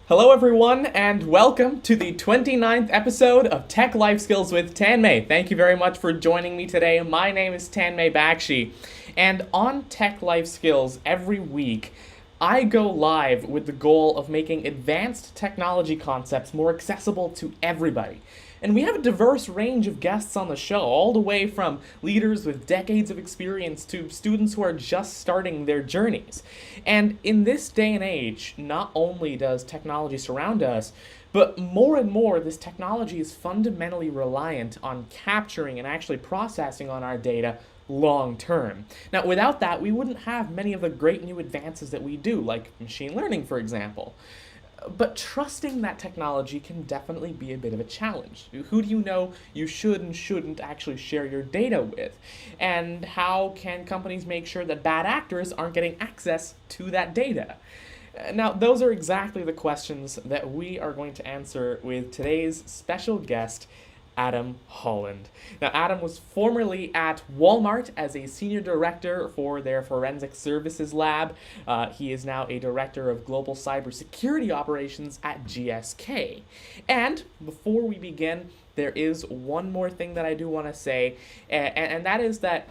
Hello everyone, and welcome to the 29th episode of TechLifeSkills with Tanmay. Thank you very much for joining me today. My name is Tanmay Bakshi, and on TechLifeSkills every week, I go live with the goal of making advanced technology concepts more accessible to everybody. And we have a diverse range of guests on the show, all the way from leaders with decades of experience to students who are just starting their journeys. And in this day and age, not only does technology surround us, but more and more, this technology is fundamentally reliant on capturing and actually processing on our data long term. Now, without that, we wouldn't have many of the great new advances that we do, like machine learning, for example. But trusting that technology can definitely be a bit of a challenge. Who do you know you should and shouldn't actually share your data with? And how can companies make sure that bad actors aren't getting access to that data? Now, those are exactly the questions that we are going to answer with today's special guest, Adam Holland. Now, Adam was formerly at Walmart as a senior director for their forensic services lab. He is now a director of global cybersecurity operations at GSK. And before we begin, there is one more thing that I do want to say, and that is that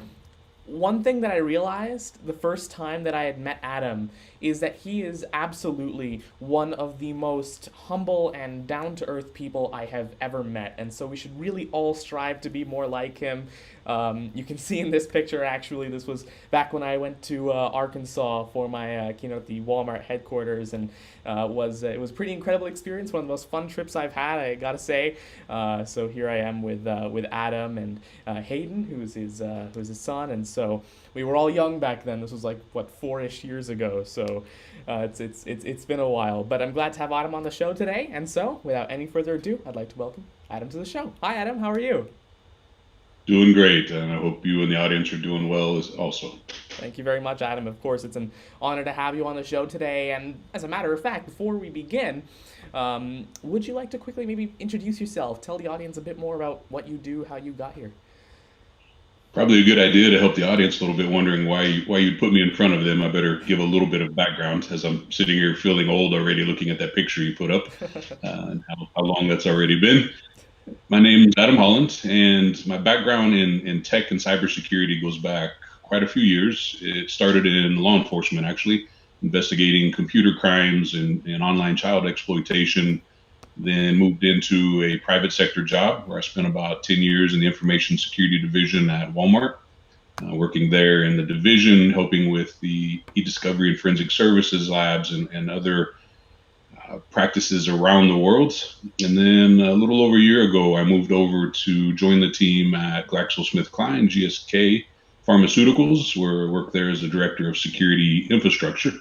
one thing that I realized the first time that I had met Adam is that he is absolutely one of the most humble and down-to-earth people I have ever met. And so we should really all strive to be more like him. You can see in this picture, actually, this was back when I went to Arkansas for my keynote at the Walmart headquarters, and it was a pretty incredible experience, one of the most fun trips I've had, I gotta say. So here I am with Adam and Hayden, who's his son, and so we were all young back then. This was like what, 4-ish years ago. So it's been a while, but I'm glad to have Adam on the show today. And so, without any further ado, I'd like to welcome Adam to the show. Hi, Adam. How are you? Doing great, and I hope you and the audience are doing well as also. Thank you very much, Adam. Of course, it's an honor to have you on the show today. And as a matter of fact, before we begin, would you like to quickly maybe introduce yourself, tell the audience a bit more about what you do, how you got here? Probably a good idea to help the audience a little bit, wondering why you put me in front of them. I better give a little bit of background as I'm sitting here feeling old already, looking at that picture you put up, and how long that's already been. My name is Adam Holland, and my background in tech and cybersecurity goes back quite a few years. It started in law enforcement, actually, investigating computer crimes and online child exploitation. Then moved into a private sector job where I spent about 10 years in the information security division at Walmart, working there in the division, helping with the e-discovery and forensic services labs and other practices around the world. And then a little over a year ago, I moved over to join the team at GlaxoSmithKline, GSK Pharmaceuticals, where I work there as the director of security infrastructure.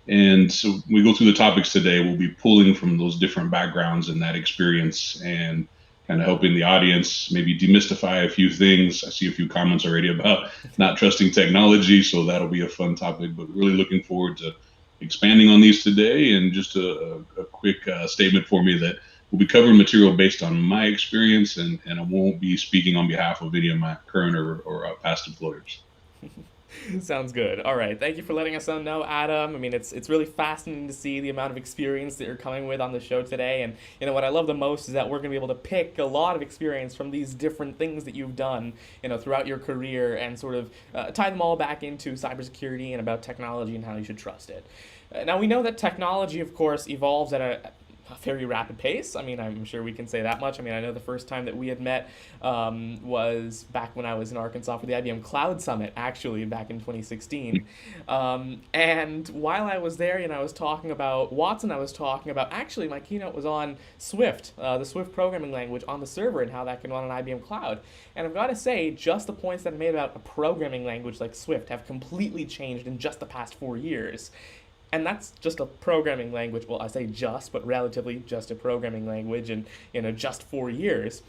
And so we go through the topics today. We'll be pulling from those different backgrounds and that experience and kind of helping the audience maybe demystify a few things. I see a few comments already about not trusting technology, so that'll be a fun topic, but really looking forward to expanding on these today. And just a quick statement for me that we'll be covering material based on my experience, and I won't be speaking on behalf of any of my current or past employers. Sounds good. All right. Thank you for letting us know, Adam. I mean, it's really fascinating to see the amount of experience that you're coming with on the show today. And what I love the most is that we're going to be able to pick a lot of experience from these different things that you've done, throughout your career, and sort of tie them all back into cybersecurity and about technology and how you should trust it. Now, we know that technology, of course, evolves at a very rapid pace. I mean, I'm sure we can say that much. I mean, I know the first time that we had met was back when I was in Arkansas for the IBM Cloud Summit, actually, back in 2016. And while I was there, I was talking about Watson, I was talking about, actually, my keynote was on Swift, the Swift programming language on the server and how that can run on IBM Cloud. And I've got to say, just the points that I made about a programming language like Swift have completely changed in just the past 4 years. And that's just a programming language. Well, I say just, but relatively just a programming language in just 4 years.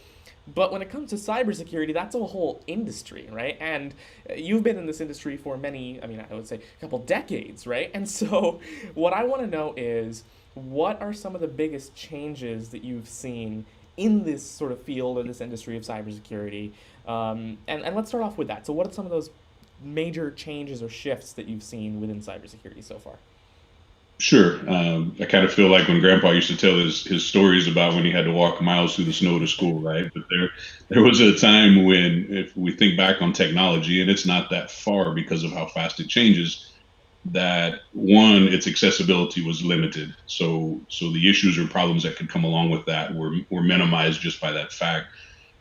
But when it comes to cybersecurity, that's a whole industry, right? And you've been in this industry for many, I mean, I would say a couple decades, right? And so what I want to know is, what are some of the biggest changes that you've seen in this sort of field or this industry of cybersecurity? And let's start off with that. So what are some of those major changes or shifts that you've seen within cybersecurity so far? Sure. I kind of feel like when Grandpa used to tell his stories about when he had to walk miles through the snow to school, right? But there was a time when, if we think back on technology, and it's not that far because of how fast it changes, that one, its accessibility was limited. So the issues or problems that could come along with that were minimized just by that fact.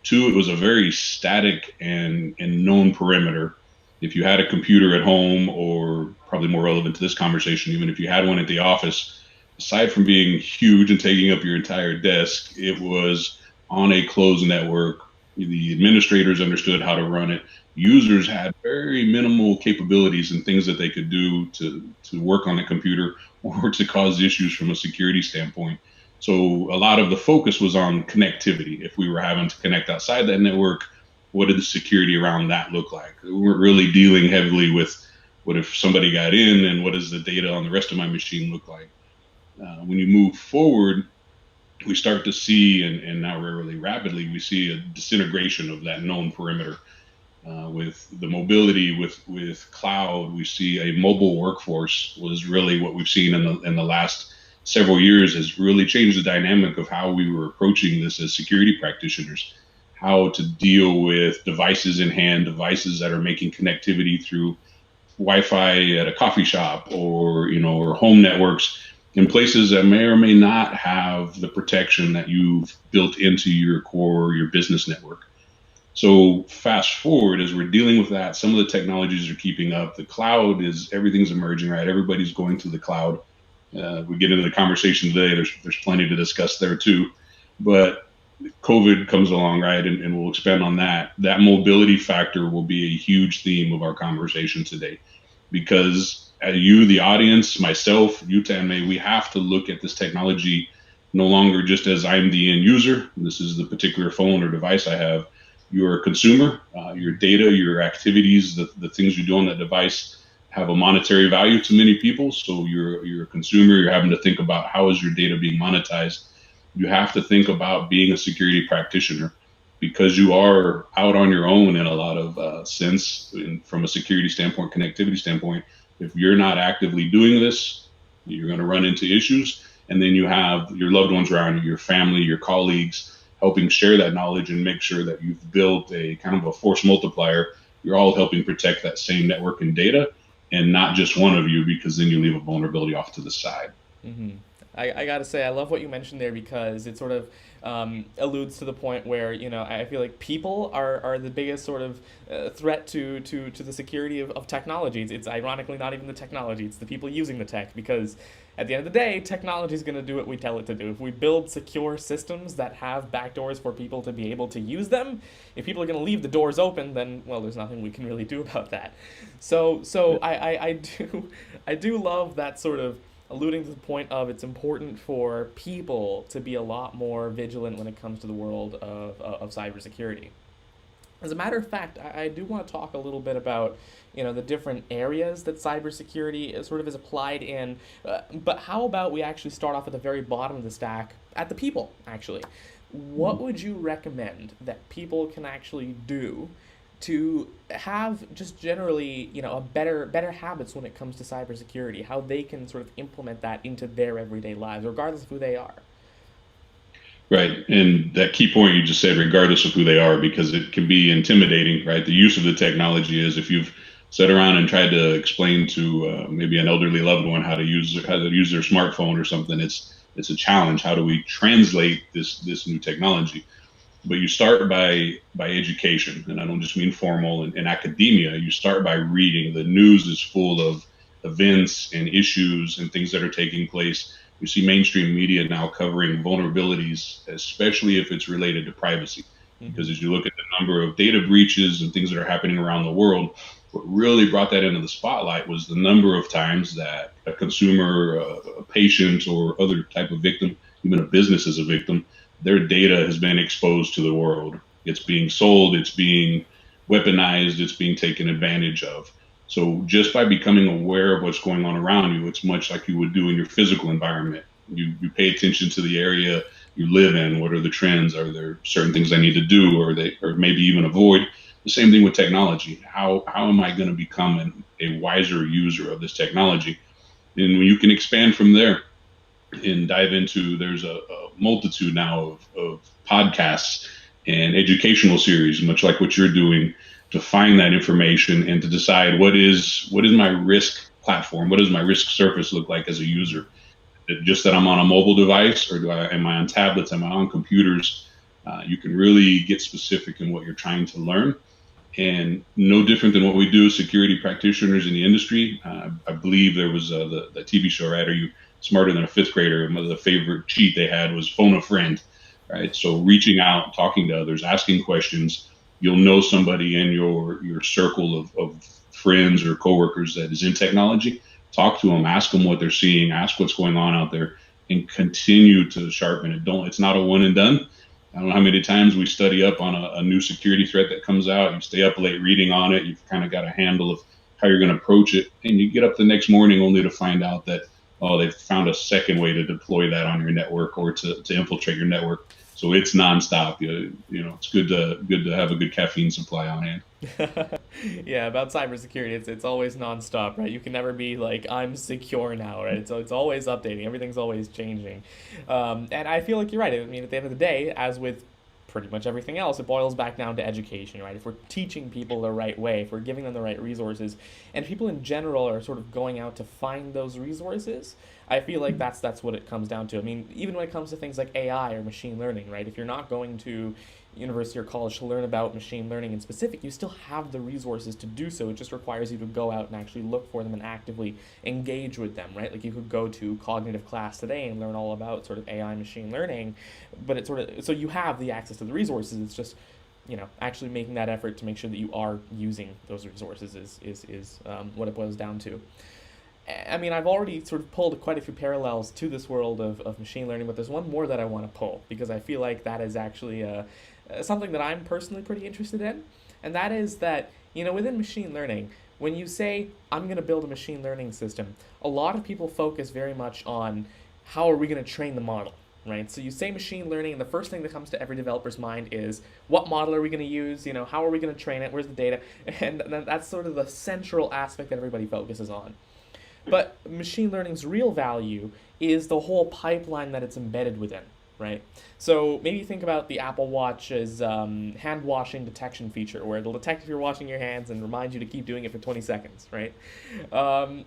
Two, it was a very static and known perimeter. If you had a computer at home, or probably more relevant to this conversation, even if you had one at the office, aside from being huge and taking up your entire desk, it was on a closed network. The administrators understood how to run it. Users had very minimal capabilities and things that they could do to work on the computer or to cause issues from a security standpoint. So a lot of the focus was on connectivity. If we were having to connect outside that network, what did the security around that look like? We weren't really dealing heavily with what if somebody got in, and what does the data on the rest of my machine look like? When you move forward, we start to see, and now really rapidly, we see a disintegration of that known perimeter. With the mobility, with cloud, we see a mobile workforce was really what we've seen in the last several years, has really changed the dynamic of how we were approaching this as security practitioners, how to deal with devices in hand, devices that are making connectivity through Wi-Fi at a coffee shop, or home networks in places that may or may not have the protection that you've built into your core, your business network. So fast forward, as we're dealing with that, some of the technologies are keeping up. The cloud is, everything's emerging, right? Everybody's going to the cloud. We get into the conversation today. There's plenty to discuss there too, but COVID comes along, right? And we'll expand on that. That mobility factor will be a huge theme of our conversation today, because you, the audience, myself, you, Tanmay, we have to look at this technology no longer just as I'm the end user. This is the particular phone or device I have. You're a consumer. Your data, your activities, the things you do on that device have a monetary value to many people. So you're a consumer. You're having to think about, how is your data being monetized? You have to think about being a security practitioner, because you are out on your own in a lot of sense, from a security standpoint, connectivity standpoint. If you're not actively doing this, you're going to run into issues. And then you have your loved ones around you, your family, your colleagues, helping share that knowledge and make sure that you've built a kind of a force multiplier. You're all helping protect that same network and data, and not just one of you, because then you leave a vulnerability off to the side. Hmm. I gotta say, I love what you mentioned there, because it sort of alludes to the point where, I feel like people are the biggest sort of threat to the security of technology. It's ironically not even the technology, it's the people using the tech, because at the end of the day, technology is going to do what we tell it to do. If we build secure systems that have backdoors for people to be able to use them, if people are going to leave the doors open, then, well, there's nothing we can really do about that. So I do love that sort of alluding to the point of, it's important for people to be a lot more vigilant when it comes to the world of cybersecurity. As a matter of fact, I do want to talk a little bit about, the different areas that cybersecurity sort of is applied in. But how about we actually start off at the very bottom of the stack, at the people, actually. What would you recommend that people can actually do to have, just generally, a better habits when it comes to cybersecurity, how they can sort of implement that into their everyday lives, regardless of who they are? Right. And that key point you just said, regardless of who they are, because it can be intimidating, right? The use of the technology is, if you've sat around and tried to explain to maybe an elderly loved one how to use their smartphone or something, it's a challenge. How do we translate this new technology? But you start by education, and I don't just mean formal and academia. You start by reading. The news is full of events and issues and things that are taking place. You see mainstream media now covering vulnerabilities, especially if it's related to privacy. Mm-hmm. Because as you look at the number of data breaches and things that are happening around the world, what really brought that into the spotlight was the number of times that a consumer, a patient, or other type of victim, even a business as a victim, their data has been exposed to the world. It's being sold, it's being weaponized, it's being taken advantage of. So just by becoming aware of what's going on around you, it's much like you would do in your physical environment. You pay attention to the area you live in. What are the trends? Are there certain things I need to do, or maybe even avoid? The same thing with technology. How am I going to become a wiser user of this technology? And you can expand from there and dive into, there's a multitude now of podcasts and educational series, much like what you're doing, to find that information and to decide what is my risk platform, what does my risk surface look like as a user. Just that I'm on a mobile device, or am I on tablets, am I on computers? You can really get specific in what you're trying to learn, and no different than what we do as security practitioners in the industry. I believe there was the TV show, right? Are you smarter than a fifth grader? The favorite cheat they had was phone a friend, right? So reaching out, talking to others, asking questions. You'll know somebody in your circle of friends or coworkers that is in technology. Talk to them, ask them what they're seeing, ask what's going on out there, and continue to sharpen it. Don't. It's not a one and done. I don't know how many times we study up on a new security threat that comes out. You stay up late reading on it. You've kind of got a handle of how you're going to approach it. And you get up the next morning only to find out that, oh, they've found a second way to deploy that on your network, or to infiltrate your network. So it's nonstop. It's good to have a good caffeine supply on hand. Yeah, about cybersecurity, it's always nonstop, right? You can never be like, I'm secure now, right? So it's always updating, everything's always changing. And I feel like you're right. I mean, at the end of the day, as with pretty much everything else, it boils back down to education, right? If we're teaching people the right way, if we're giving them the right resources, and people in general are sort of going out to find those resources, I feel like that's what it comes down to. I mean, even when it comes to things like AI or machine learning, right? If you're not going to university or college to learn about machine learning in specific, you still have the resources to do so. It just requires you to go out and actually look for them and actively engage with them, right? Like you could go to cognitive class today and learn all about sort of AI machine learning, but it's sort of, so you have the access to the resources. It's just, actually making that effort to make sure that you are using those resources is what it boils down to. I mean, I've already sort of pulled quite a few parallels to this world of machine learning, but there's one more that I want to pull because I feel like that is actually something that I'm personally pretty interested in. And that is that, within machine learning, when you say, I'm going to build a machine learning system, a lot of people focus very much on how are we going to train the model, right? So you say machine learning, and the first thing that comes to every developer's mind is, what model are we going to use? How are we going to train it? Where's the data? And that's sort of the central aspect that everybody focuses on. But machine learning's real value is the whole pipeline that it's embedded within, right? So maybe think about the Apple Watch's hand washing detection feature, where it'll detect if you're washing your hands and remind you to keep doing it for 20 seconds, right?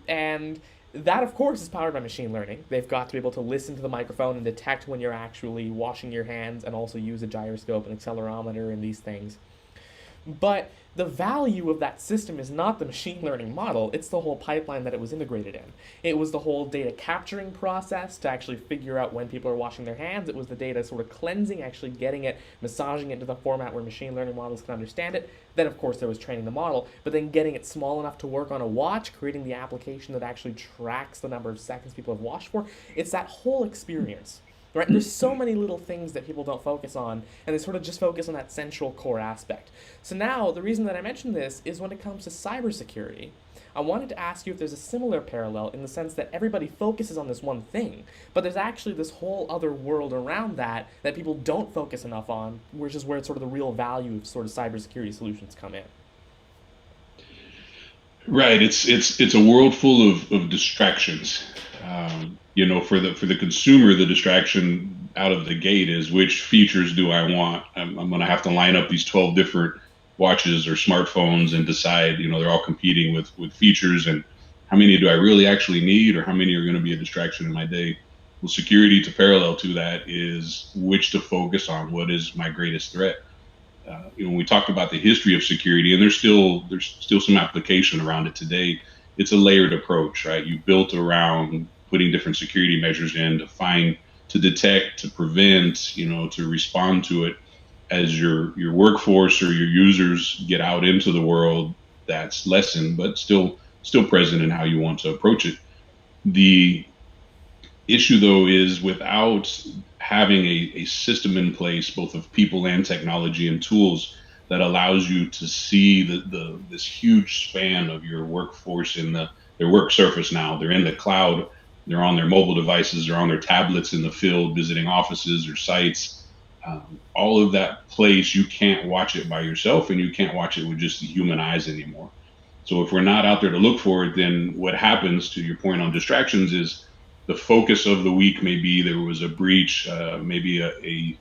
And that, of course, is powered by machine learning. They've got to be able to listen to the microphone and detect when you're actually washing your hands, and also use a gyroscope and accelerometer and these things. But the value of that system is not the machine learning model, it's the whole pipeline that it was integrated in. It was the whole data capturing process to actually figure out when people are washing their hands. It was the data sort of cleansing, actually getting it, massaging it into the format where machine learning models can understand it. Then, of course, there was training the model, but then getting it small enough to work on a watch, creating the application that actually tracks the number of seconds people have washed for. It's that whole experience. Right? There's so many little things that people don't focus on, and they sort of just focus on that central core aspect. So now, the reason that I mentioned this is when it comes to cybersecurity, I wanted to ask you if there's a similar parallel in the sense that everybody focuses on this one thing, but there's actually this whole other world around that that people don't focus enough on, which is where sort of the real value of sort of cybersecurity solutions come in. Right. It's a world full of distractions. For the consumer, the distraction out of the gate is, which features do I want? I'm going to have to line up these 12 different watches or smartphones and decide. They're all competing with features, and how many do I really actually need, or how many are going to be a distraction in my day? Well, security, to parallel to that, is which to focus on. What is my greatest threat? When we talked about the history of security, and there's still some application around it today. It's a layered approach, right? You built around putting different security measures in to detect, to prevent, to respond to it as your workforce or your users get out into the world. That's lessened, but still present in how you want to approach it. The issue, though, is without having a system in place, both of people and technology and tools, that allows you to see this huge span of your workforce in their work surface. Now they're in the cloud, they're on their mobile devices, they're on their tablets in the field visiting offices or sites. All of that place, you can't watch it by yourself, and you can't watch it with just the human eyes anymore. So if we're not out there to look for it, then what happens, to your point on distractions, is the focus of the week may be there was a breach, maybe a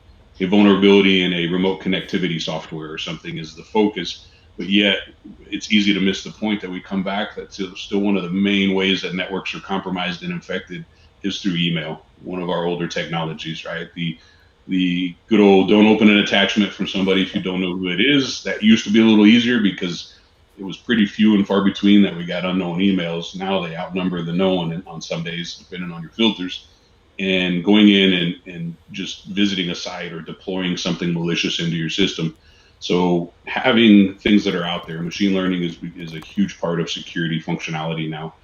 vulnerability in a remote connectivity software or something is the focus. But yet it's easy to miss the point that we come back. That's still one of the main ways that networks are compromised and infected is through email, one of our older technologies, right? The good old don't open an attachment from somebody if you don't know who it is. That used to be a little easier because it was pretty few and far between that we got unknown emails. Now they outnumber the known on some days, depending on your filters. And going in and just visiting a site or deploying something malicious into your system. So having things that are out there, machine learning is a huge part of security functionality now.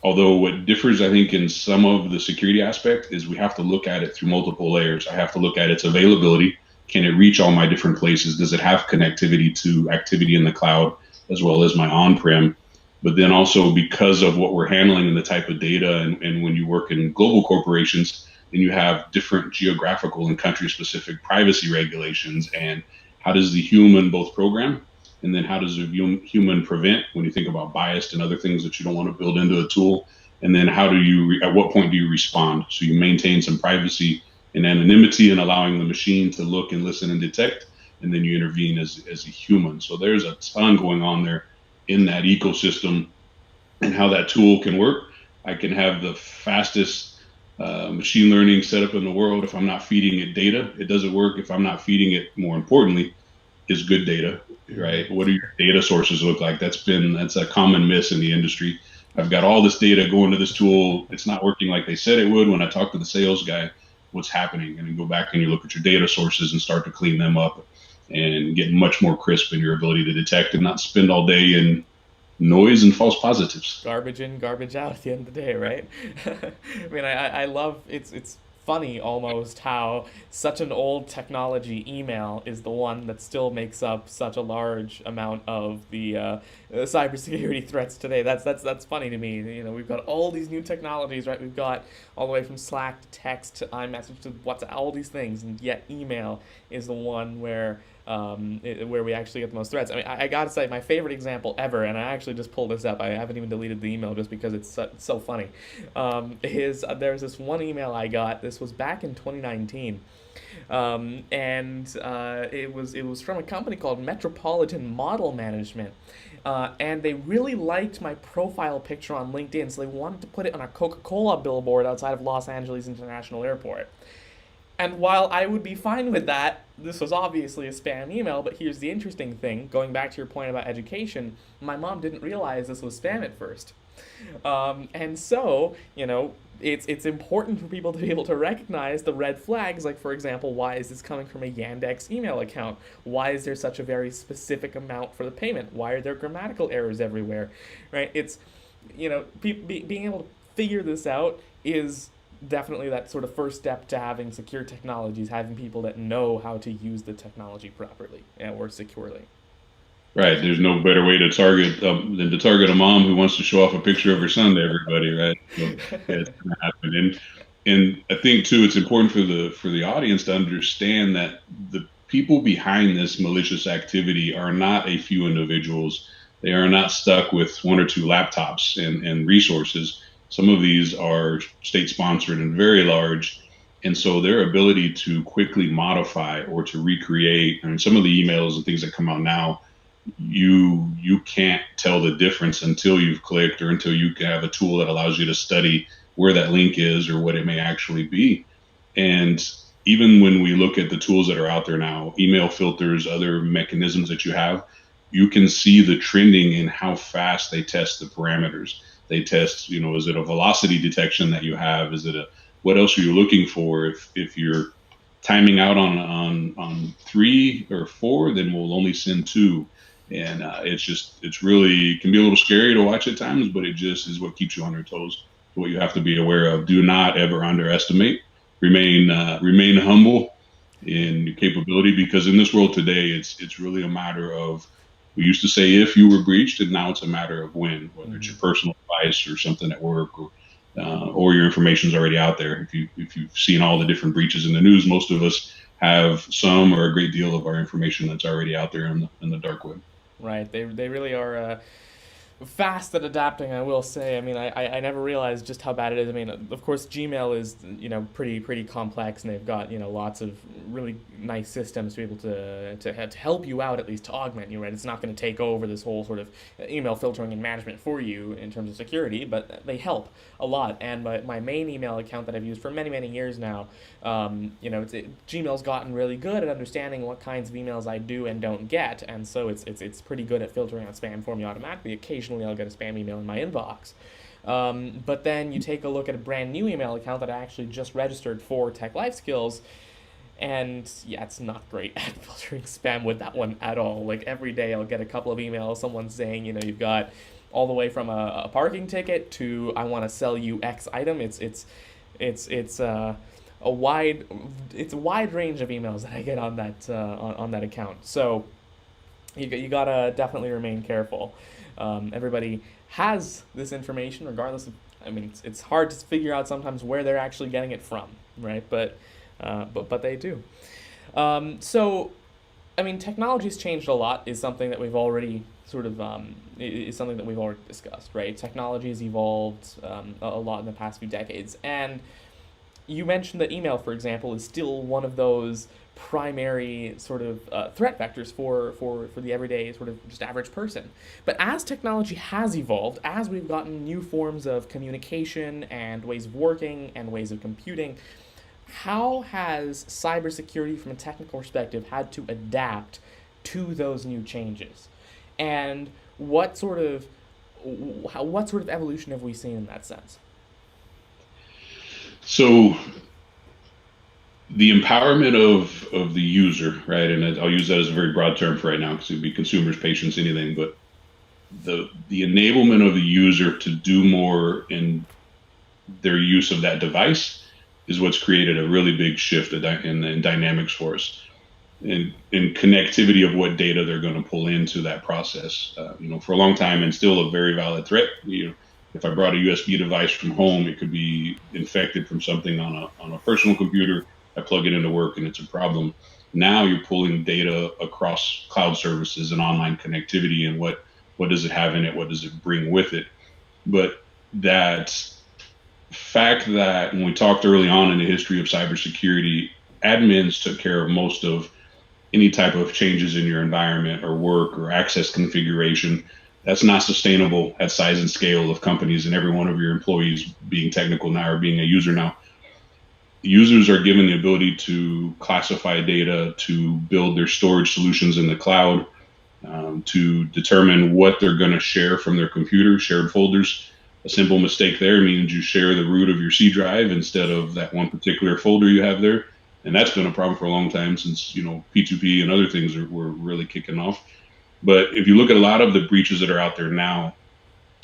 Although what differs, I think, in some of the security aspect is we have to look at it through multiple layers. I have to look at its availability. Can it reach all my different places? Does it have connectivity to activity in the cloud as well as my on-prem? But then also because of what we're handling and the type of data, and when you work in global corporations, then you have different geographical and country-specific privacy regulations. And how does the human both program and then how does a human prevent when you think about bias and other things that you don't want to build into a tool? And then how do you, at what point do you respond? So you maintain some privacy and anonymity and allowing the machine to look and listen and detect, and then you intervene as a human. So there's a ton going on there in that ecosystem and how that tool can work. I can have the fastest machine learning setup in the world. If I'm not feeding it data, it doesn't work. If I'm not feeding it, more importantly, is good data, right? What do your data sources look like? That's a common miss in the industry. I've got all this data going to this tool. It's not working like they said it would. When I talk to the sales guy, what's happening? And you go back and you look at your data sources and start to clean them up and get much more crisp in your ability to detect and not spend all day in noise and false positives. Garbage in, garbage out at the end of the day, right? I mean, I love it's funny almost how such an old technology, email, is the one that still makes up such a large amount of the cybersecurity threats today. That's funny to me. You know, we've got all these new technologies, right? We've got all the way from Slack to text to iMessage to WhatsApp, all these things, and yet email is the one where we actually get the most threats. I mean, I gotta say, my favorite example ever, and I actually just pulled this up. I haven't even deleted the email just because it's so funny. Is there's this one email I got. This was back in 2019. And it was from a company called Metropolitan Model Management, and they really liked my profile picture on LinkedIn, so they wanted to put it on a Coca-Cola billboard outside of Los Angeles International Airport. And while I would be fine with that, this was obviously a spam email, but here's the interesting thing. Going back to your point about education, my mom didn't realize this was spam at first. And so, it's important for people to be able to recognize the red flags, like, for example, why is this coming from a Yandex email account? Why is there such a very specific amount for the payment? Why are there grammatical errors everywhere? Right? It's, being able to figure this out is definitely that sort of first step to having secure technologies, having people that know how to use the technology properly or securely. Right. There's no better way to target than to target a mom who wants to show off a picture of her son to everybody, right? So yeah, it's going to happen. And I think too, it's important for the audience to understand that the people behind this malicious activity are not a few individuals. They are not stuck with one or two laptops and resources. Some of these are state sponsored and very large. And so their ability to quickly modify or to recreate, I mean, some of the emails and things that come out now, you can't tell the difference until you've clicked or until you have a tool that allows you to study where that link is or what it may actually be. And even when we look at the tools that are out there now, email filters, other mechanisms that you have, you can see the trending in how fast they test the parameters. They test, is it a velocity detection that you have? Is it what else are you looking for? If you're timing out on 3 or 4, then we'll only send 2. And it's really, it can be a little scary to watch at times, but it just is what keeps you on your toes. What you have to be aware of. Do not ever underestimate. Remain humble in your capability, because in this world today, it's really a matter of, we used to say if you were breached, and now it's a matter of when, whether it's your personal device or something at work, or your information's already out there. If you've seen all the different breaches in the news, most of us have some or a great deal of our information that's already out there in the dark web. Right. They really are. fast at adapting, I will say. I mean, I never realized just how bad it is. I mean, of course, Gmail is, pretty complex, and they've got, lots of really nice systems to be able to help you out, at least to augment you, right? It's not going to take over this whole sort of email filtering and management for you in terms of security, but they help a lot. And my main email account that I've used for many, many years now, Gmail's gotten really good at understanding what kinds of emails I do and don't get, and so it's pretty good at filtering out spam for me automatically. Occasionally, I'll get a spam email in my inbox. But then you take a look at a brand new email account that I actually just registered for TechLifeSkills, and yeah, it's not great at filtering spam with that one at all. Like every day, I'll get a couple of emails, someone saying, you've got all the way from a parking ticket to I want to sell you X item. It's a wide range of emails that I get on that on that account. So you gotta definitely remain careful. Everybody has this information, regardless of. I mean, it's hard to figure out sometimes where they're actually getting it from, right? But they do. So, I mean, technology's changed a lot. Is something that we've already sort of is something that we've already discussed, right? Technology has evolved a lot in the past few decades, and you mentioned that email, for example, is still one of those primary sort of threat vectors for the everyday sort of just average person. But as technology has evolved, as we've gotten new forms of communication and ways of working and ways of computing, how has cybersecurity from a technical perspective had to adapt to those new changes? And what sort of evolution have we seen in that sense? So the empowerment of the user, right? And I'll use that as a very broad term for right now because it'd be consumers, patients, anything. But the enablement of the user to do more in their use of that device is what's created a really big shift in dynamics for us, in connectivity of what data they're going to pull into that process. For a long time, and still a very valid threat. If I brought a USB device from home, it could be infected from something on a personal computer. I plug it into work, and it's a problem. Now you're pulling data across cloud services and online connectivity, and what does it have in it? What does it bring with it? But that fact that when we talked early on in the history of cybersecurity, admins took care of most of any type of changes in your environment or work or access configuration. That's not sustainable at size and scale of companies and every one of your employees being technical now or being a user now. Users are given the ability to classify data, to build their storage solutions in the cloud, to determine what they're going to share from their computer, shared folders. A simple mistake there means you share the root of your C drive instead of that one particular folder you have there. And that's been a problem for a long time since, P2P and other things were really kicking off. But if you look at a lot of the breaches that are out there now,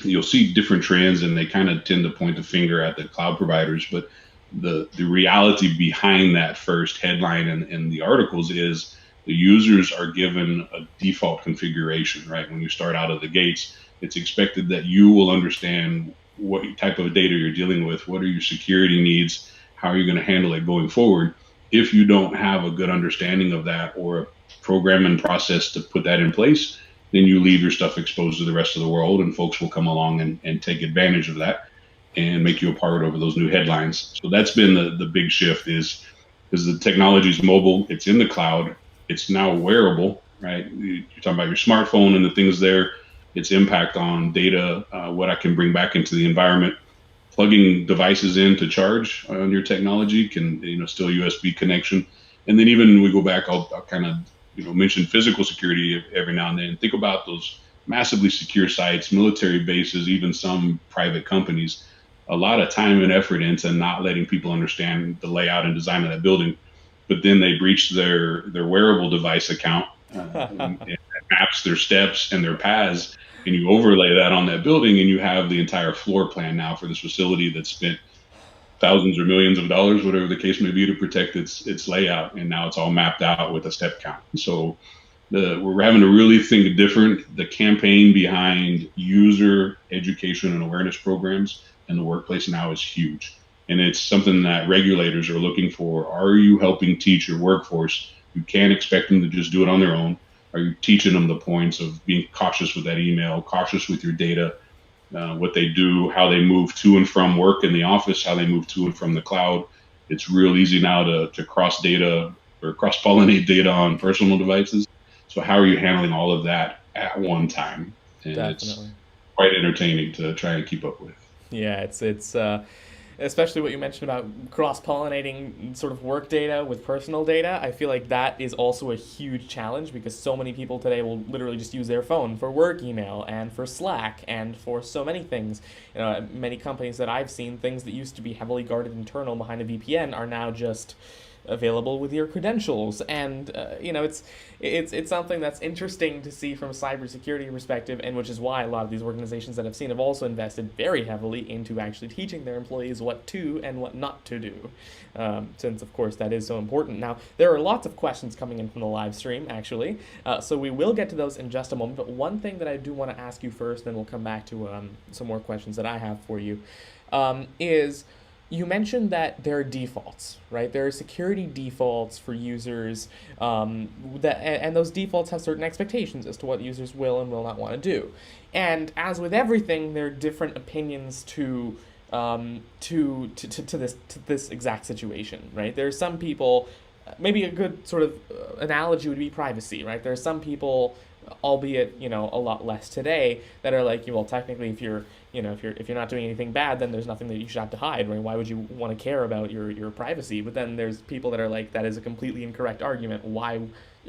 you'll see different trends, and they kind of tend to point the finger at the cloud providers. But the reality behind that first headline and the articles is the users are given a default configuration, right? When you start out of the gates, it's expected that you will understand what type of data you're dealing with, what are your security needs, how are you going to handle it going forward. If you don't have a good understanding of that or a program and process to put that in place, then you leave your stuff exposed to the rest of the world, and folks will come along and take advantage of that and make you a part of those new headlines. So that's been the big shift, is because the technology is mobile, it's in the cloud, it's now wearable, right? You're talking about your smartphone and the things there, its impact on data, what I can bring back into the environment. Plugging devices in to charge on your technology can, still USB connection. And then even we go back, I'll kind of, mention physical security every now and then. Think about those massively secure sites, military bases, even some private companies. A lot of time and effort into not letting people understand the layout and design of that building, but then they breach their wearable device account, and it maps their steps and their paths, and you overlay that on that building, and you have the entire floor plan now for this facility that spent thousands or millions of dollars, whatever the case may be, to protect its layout, and now it's all mapped out with a step count. So we're having to really think different. The campaign behind user education and awareness programs in the workplace now is huge, and it's something that regulators are looking for. Are you helping teach your workforce? You can't expect them to just do it on their own. Are you teaching them the points of being cautious with that email, cautious with your data, what they do, how they move to and from work in the office, how they move to and from the cloud? It's real easy now to cross data or cross pollinate data on personal devices. So how are you handling all of that at one time? And Definitely. it's quite entertaining to try and keep up with. Yeah, it's especially what you mentioned about cross-pollinating sort of work data with personal data. I feel like that is also a huge challenge because so many people today will literally just use their phone for work email and for Slack and for so many things. Many companies that I've seen, things that used to be heavily guarded internal behind a VPN are now just available with your credentials, and it's something that's interesting to see from a cybersecurity perspective, and which is why a lot of these organizations that I've seen have also invested very heavily into actually teaching their employees what to and what not to do, since of course that is so important. Now there are lots of questions coming in from the live stream actually, so we will get to those in just a moment. But one thing that I do want to ask you first, then we'll come back to some more questions that I have for you, is you mentioned that there are defaults, right? There are security defaults for users, and those defaults have certain expectations as to what users will and will not want to do. And as with everything, there are different opinions to this exact situation, right? There are some people, maybe a good sort of analogy would be privacy, right? There are some people, albeit a lot less today, that are like, well, technically, if you're not doing anything bad, then there's nothing that you should have to hide, right? Why would you want to care about your privacy? But then there's people that are like, that is a completely incorrect argument. Why?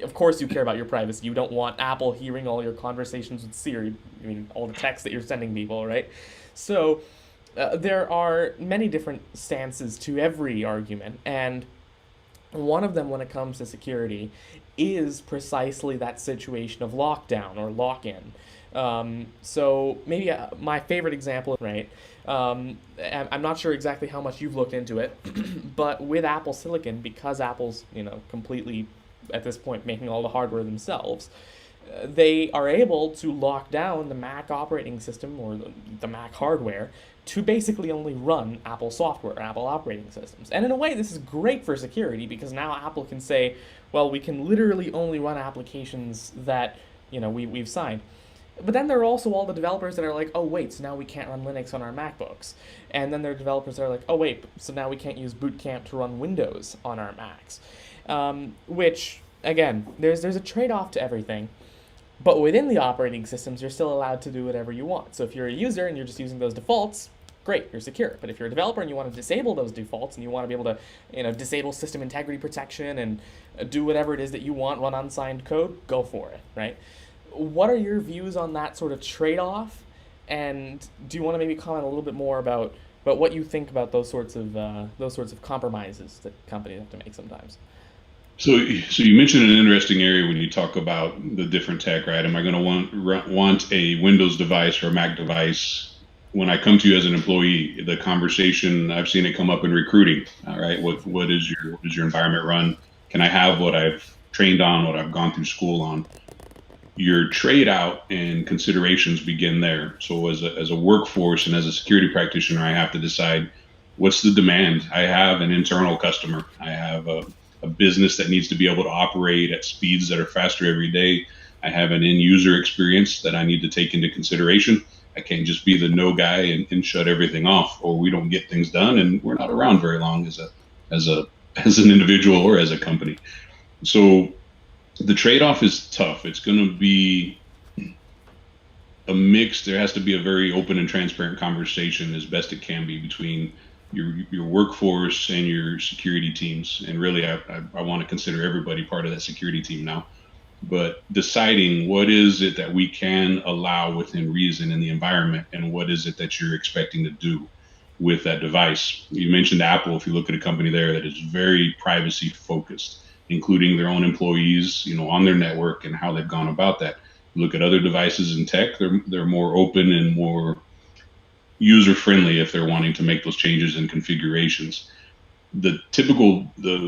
Of course you care about your privacy. You don't want Apple hearing all your conversations with Siri. I mean, all the texts that you're sending people, right? So there are many different stances to every argument, and one of them when it comes to security is precisely that situation of lockdown or lock-in. So maybe my favorite example, right? I'm not sure exactly how much you've looked into it, but with Apple Silicon, because Apple's completely at this point making all the hardware themselves, they are able to lock down the Mac operating system or the Mac hardware to basically only run Apple software, Apple operating systems. And in a way, this is great for security because now Apple can say, well, we can literally only run applications that we've signed. But then there are also all the developers that are like, oh wait, so now we can't run Linux on our MacBooks. And then there are developers that are like, oh wait, so now we can't use Boot Camp to run Windows on our Macs. Which, again, there's a trade-off to everything. But within the operating systems, you're still allowed to do whatever you want. So if you're a user and you're just using those defaults, great, you're secure. But if you're a developer and you want to disable those defaults and you want to be able to, disable system integrity protection and do whatever it is that you want, run unsigned code, go for it, right? What are your views on that sort of trade-off? And do you want to maybe comment a little bit more about what you think about those sorts of compromises that companies have to make sometimes? So you mentioned an interesting area when you talk about the different tech, right? Am I going to want a Windows device or a Mac device when I come to you as an employee? The conversation, I've seen it come up in recruiting. All right, what is your environment run? Can I have what I've trained on, what I've gone through school on? Your trade out and considerations begin there. So as a workforce and as a security practitioner, I have to decide what's the demand. I have an internal customer. I have a business that needs to be able to operate at speeds that are faster every day. I have an end user experience that I need to take into consideration. I can't just be the no guy and shut everything off, or we don't get things done and we're not around very long as an individual or as a company. So the trade-off is tough. It's going to be a mix. There has to be a very open and transparent conversation as best it can be between your workforce and your security teams. And really, I want to consider everybody part of that security team now. But deciding what is it that we can allow within reason in the environment, and what is it that you're expecting to do with that device. You mentioned Apple. If you look at a company there that is very privacy focused, including their own employees, on their network and how they've gone about that. Look at other devices in tech; they're more open and more user friendly if they're wanting to make those changes and configurations. The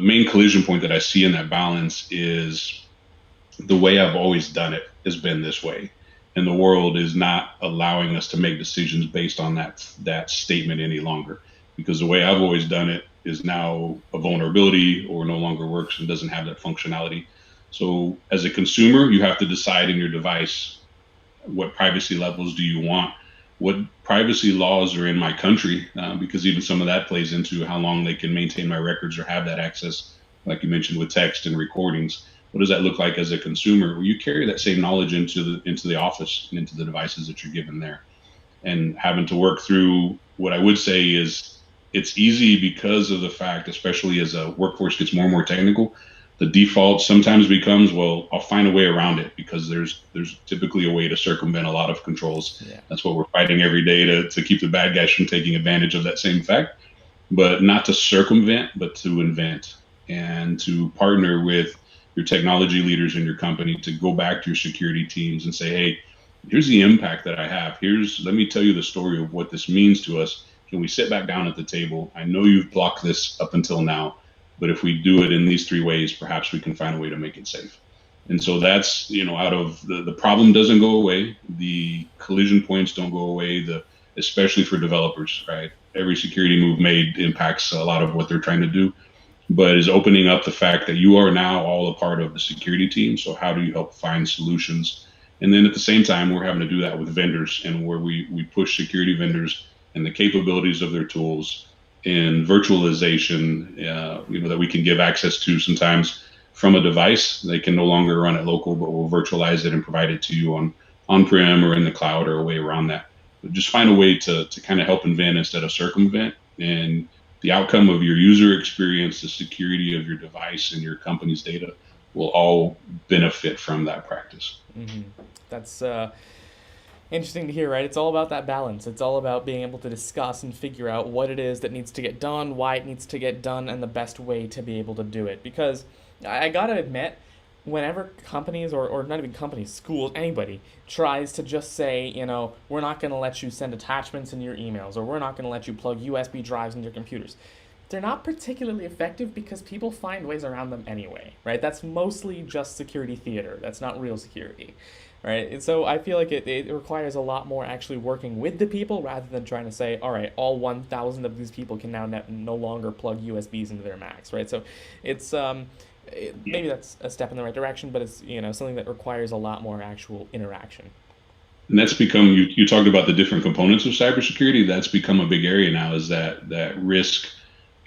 main collision point that I see in that balance is the way I've always done it has been this way, and the world is not allowing us to make decisions based on that statement any longer, because the way I've always done it is now a vulnerability or no longer works and doesn't have that functionality. So as a consumer, you have to decide in your device, what privacy levels do you want? What privacy laws are in my country? Because even some of that plays into how long they can maintain my records or have that access, like you mentioned with text and recordings. What does that look like as a consumer? Well, you carry that same knowledge into the office and into the devices that you're given there, and having to work through what I would say is it's easy because of the fact, especially as a workforce gets more and more technical, the default sometimes becomes, well, I'll find a way around it because there's typically a way to circumvent a lot of controls. Yeah. That's what we're fighting every day to keep the bad guys from taking advantage of that same fact, but not to circumvent, but to invent and to partner with your technology leaders in your company to go back to your security teams and say, hey, here's the impact that I have. Let me tell you the story of what this means to us. Can we sit back down at the table? I know you've blocked this up until now, but if we do it in these three ways, perhaps we can find a way to make it safe. And so that's, out of the problem doesn't go away. The collision points don't go away, especially for developers, right? Every security move made impacts a lot of what they're trying to do, but is opening up the fact that you are now all a part of the security team. So how do you help find solutions? And then at the same time, we're having to do that with vendors, and where we push security vendors and the capabilities of their tools and virtualization, that we can give access to sometimes from a device. They can no longer run it local, but we'll virtualize it and provide it to you on-prem or in the cloud or a way around that. But just find a way to kind of help invent instead of circumvent. And the outcome of your user experience, the security of your device and your company's data will all benefit from that practice. Mm-hmm. That's interesting to hear, right? It's all about that balance. It's all about being able to discuss and figure out what it is that needs to get done, why it needs to get done, and the best way to be able to do it. Because I gotta admit, whenever companies, or not even companies, schools, anybody, tries to just say, we're not going to let you send attachments in your emails, or we're not going to let you plug USB drives into your computers, they're not particularly effective because people find ways around them anyway, right? That's mostly just security theater. That's not real security, right? And so I feel like it requires a lot more actually working with the people rather than trying to say, all right, all 1,000 of these people can now no longer plug USBs into their Macs, right? So it's maybe that's a step in the right direction, but it's something that requires a lot more actual interaction. And that's become, you talked about the different components of cybersecurity. That's become a big area now, is that risk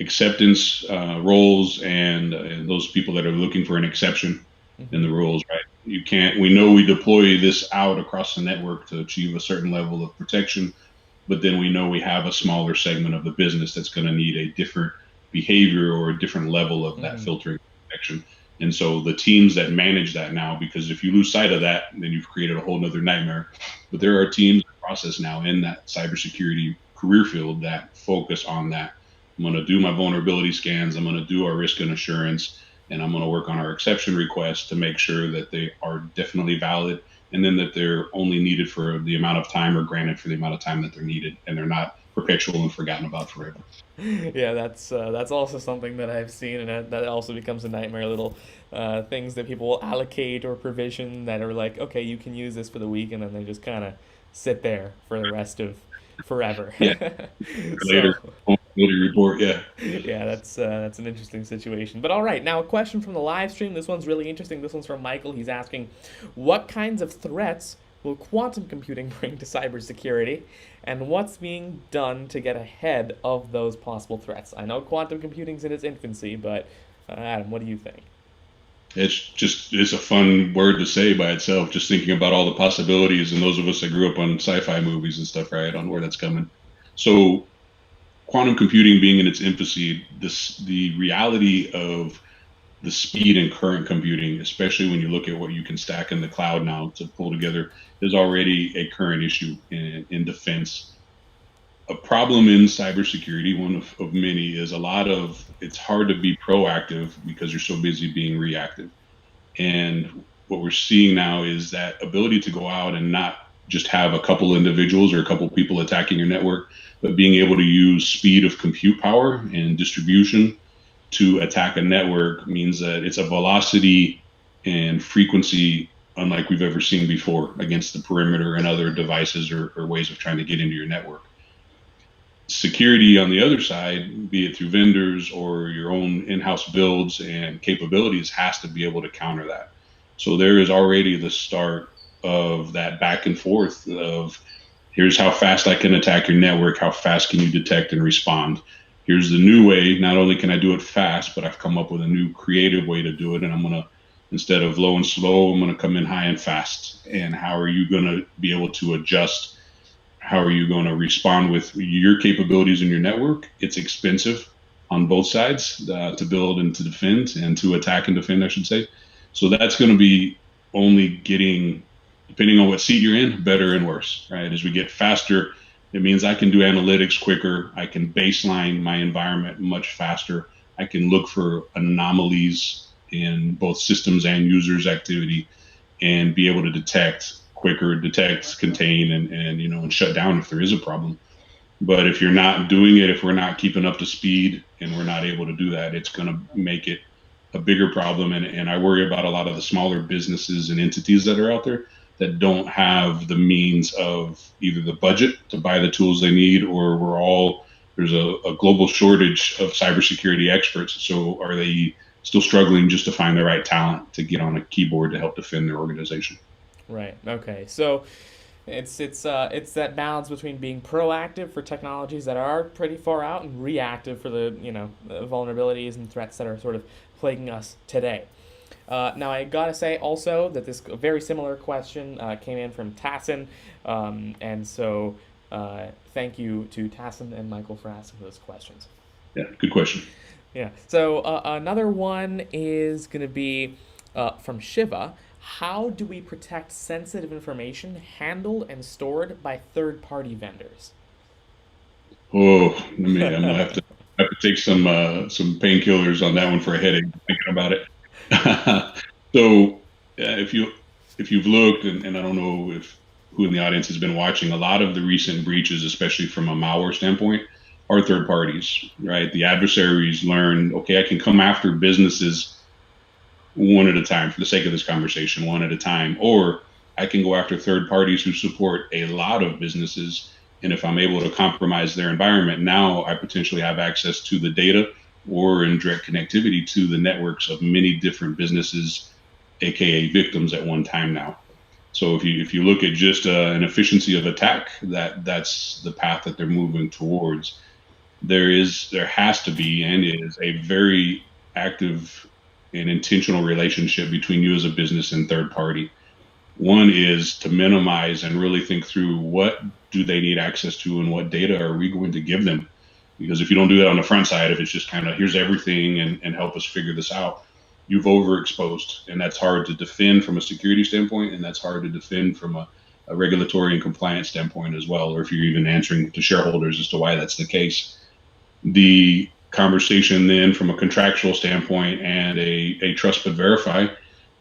acceptance roles and those people that are looking for an exception in the rules, right? We know we deploy this out across the network to achieve a certain level of protection, but then we know we have a smaller segment of the business that's going to need a different behavior or a different level of that filtering protection. And so the teams that manage that now, because if you lose sight of that, then you've created a whole nother nightmare. But there are teams and process now in that cybersecurity career field that focus on that. I'm going to do my vulnerability scans. I'm going to do our risk and assurance, and I'm going to work on our exception requests to make sure that they are definitely valid, and then that they're only needed for the amount of time, or granted for the amount of time that they're needed, and they're not perpetual and forgotten about forever. Yeah, that's also something that I've seen, and that also becomes a nightmare. Little things that people will allocate or provision that are like, okay, you can use this for the week, and then they just kind of sit there for the rest of forever. Yeah, So later, vulnerability report. Yeah. yeah, that's an interesting situation. But all right, now a question from the live stream. This one's really interesting. This one's from Michael. He's asking, what kinds of threats will quantum computing bring to cybersecurity, and what's being done to get ahead of those possible threats? I know quantum computing's in its infancy, but Adam, what do you think? It's a fun word to say by itself, just thinking about all the possibilities, and those of us that grew up on sci-fi movies and stuff, right, on where that's coming. So quantum computing being in its infancy, the reality of the speed in current computing, especially when you look at what you can stack in the cloud now to pull together, is already a current issue in defense. A problem in cybersecurity, one of many, is it's hard to be proactive because you're so busy being reactive. And what we're seeing now is that ability to go out and not just have a couple individuals or a couple people attacking your network, but being able to use speed of compute power and distribution to attack a network means that it's a velocity and frequency unlike we've ever seen before against the perimeter and other devices or ways of trying to get into your network. Security on the other side, be it through vendors or your own in-house builds and capabilities, has to be able to counter that. So there is already the start of that back and forth of here's how fast I can attack your network. How fast can you detect and respond? Here's the new way. Not only can I do it fast, but I've come up with a new creative way to do it. And I'm going to, instead of low and slow, I'm going to come in high and fast. And how are you going to be able to adjust? How are you going to respond with your capabilities in your network? It's expensive on both sides to build and to defend and to attack and defend, I should say. So that's going to be only getting, depending on what seat you're in, better and worse, right? As we get faster, it means I can do analytics quicker. I can baseline my environment much faster. I can look for anomalies in both systems and users activity and be able to detect quicker, detect, contain, and shut down if there is a problem. But if you're not doing it, if we're not keeping up to speed and we're not able to do that, it's going to make it a bigger problem. And I worry about a lot of the smaller businesses and entities that are out there that don't have the means of either the budget to buy the tools they need, or there's a global shortage of cybersecurity experts. So are they still struggling just to find the right talent to get on a keyboard to help defend their organization? Right. Okay. So it's that balance between being proactive for technologies that are pretty far out and reactive for the vulnerabilities and threats that are sort of plaguing us today. Now I gotta say also that this very similar question came in from Tassin, and so thank you to Tassin and Michael for asking those questions. Yeah, good question. Yeah. So another one is going to be from Shiva. How do we protect sensitive information handled and stored by third-party vendors? Oh, I'm gonna have to take some painkillers on that one for a headache thinking about it. So if you've looked, and I don't know if who in the audience has been watching, a lot of the recent breaches, especially from a malware standpoint, are third parties, right? The adversaries learn, okay, I can come after businesses one at a time for the sake of this conversation, one at a time, or I can go after third parties who support a lot of businesses. And if I'm able to compromise their environment, now I potentially have access to the data or in direct connectivity to the networks of many different businesses, aka victims at one time now. So if you look at just an efficiency of attack, that's the path that they're moving towards. There has to be and is a very active and intentional relationship between you as a business and third party. One is to minimize and really think through what do they need access to and what data are we going to give them. Because if you don't do that on the front side, if it's just kind of here's everything and help us figure this out, you've overexposed. And that's hard to defend from a security standpoint. And that's hard to defend from a regulatory and compliance standpoint as well, or if you're even answering to shareholders as to why that's the case. The conversation then from a contractual standpoint and a trust but verify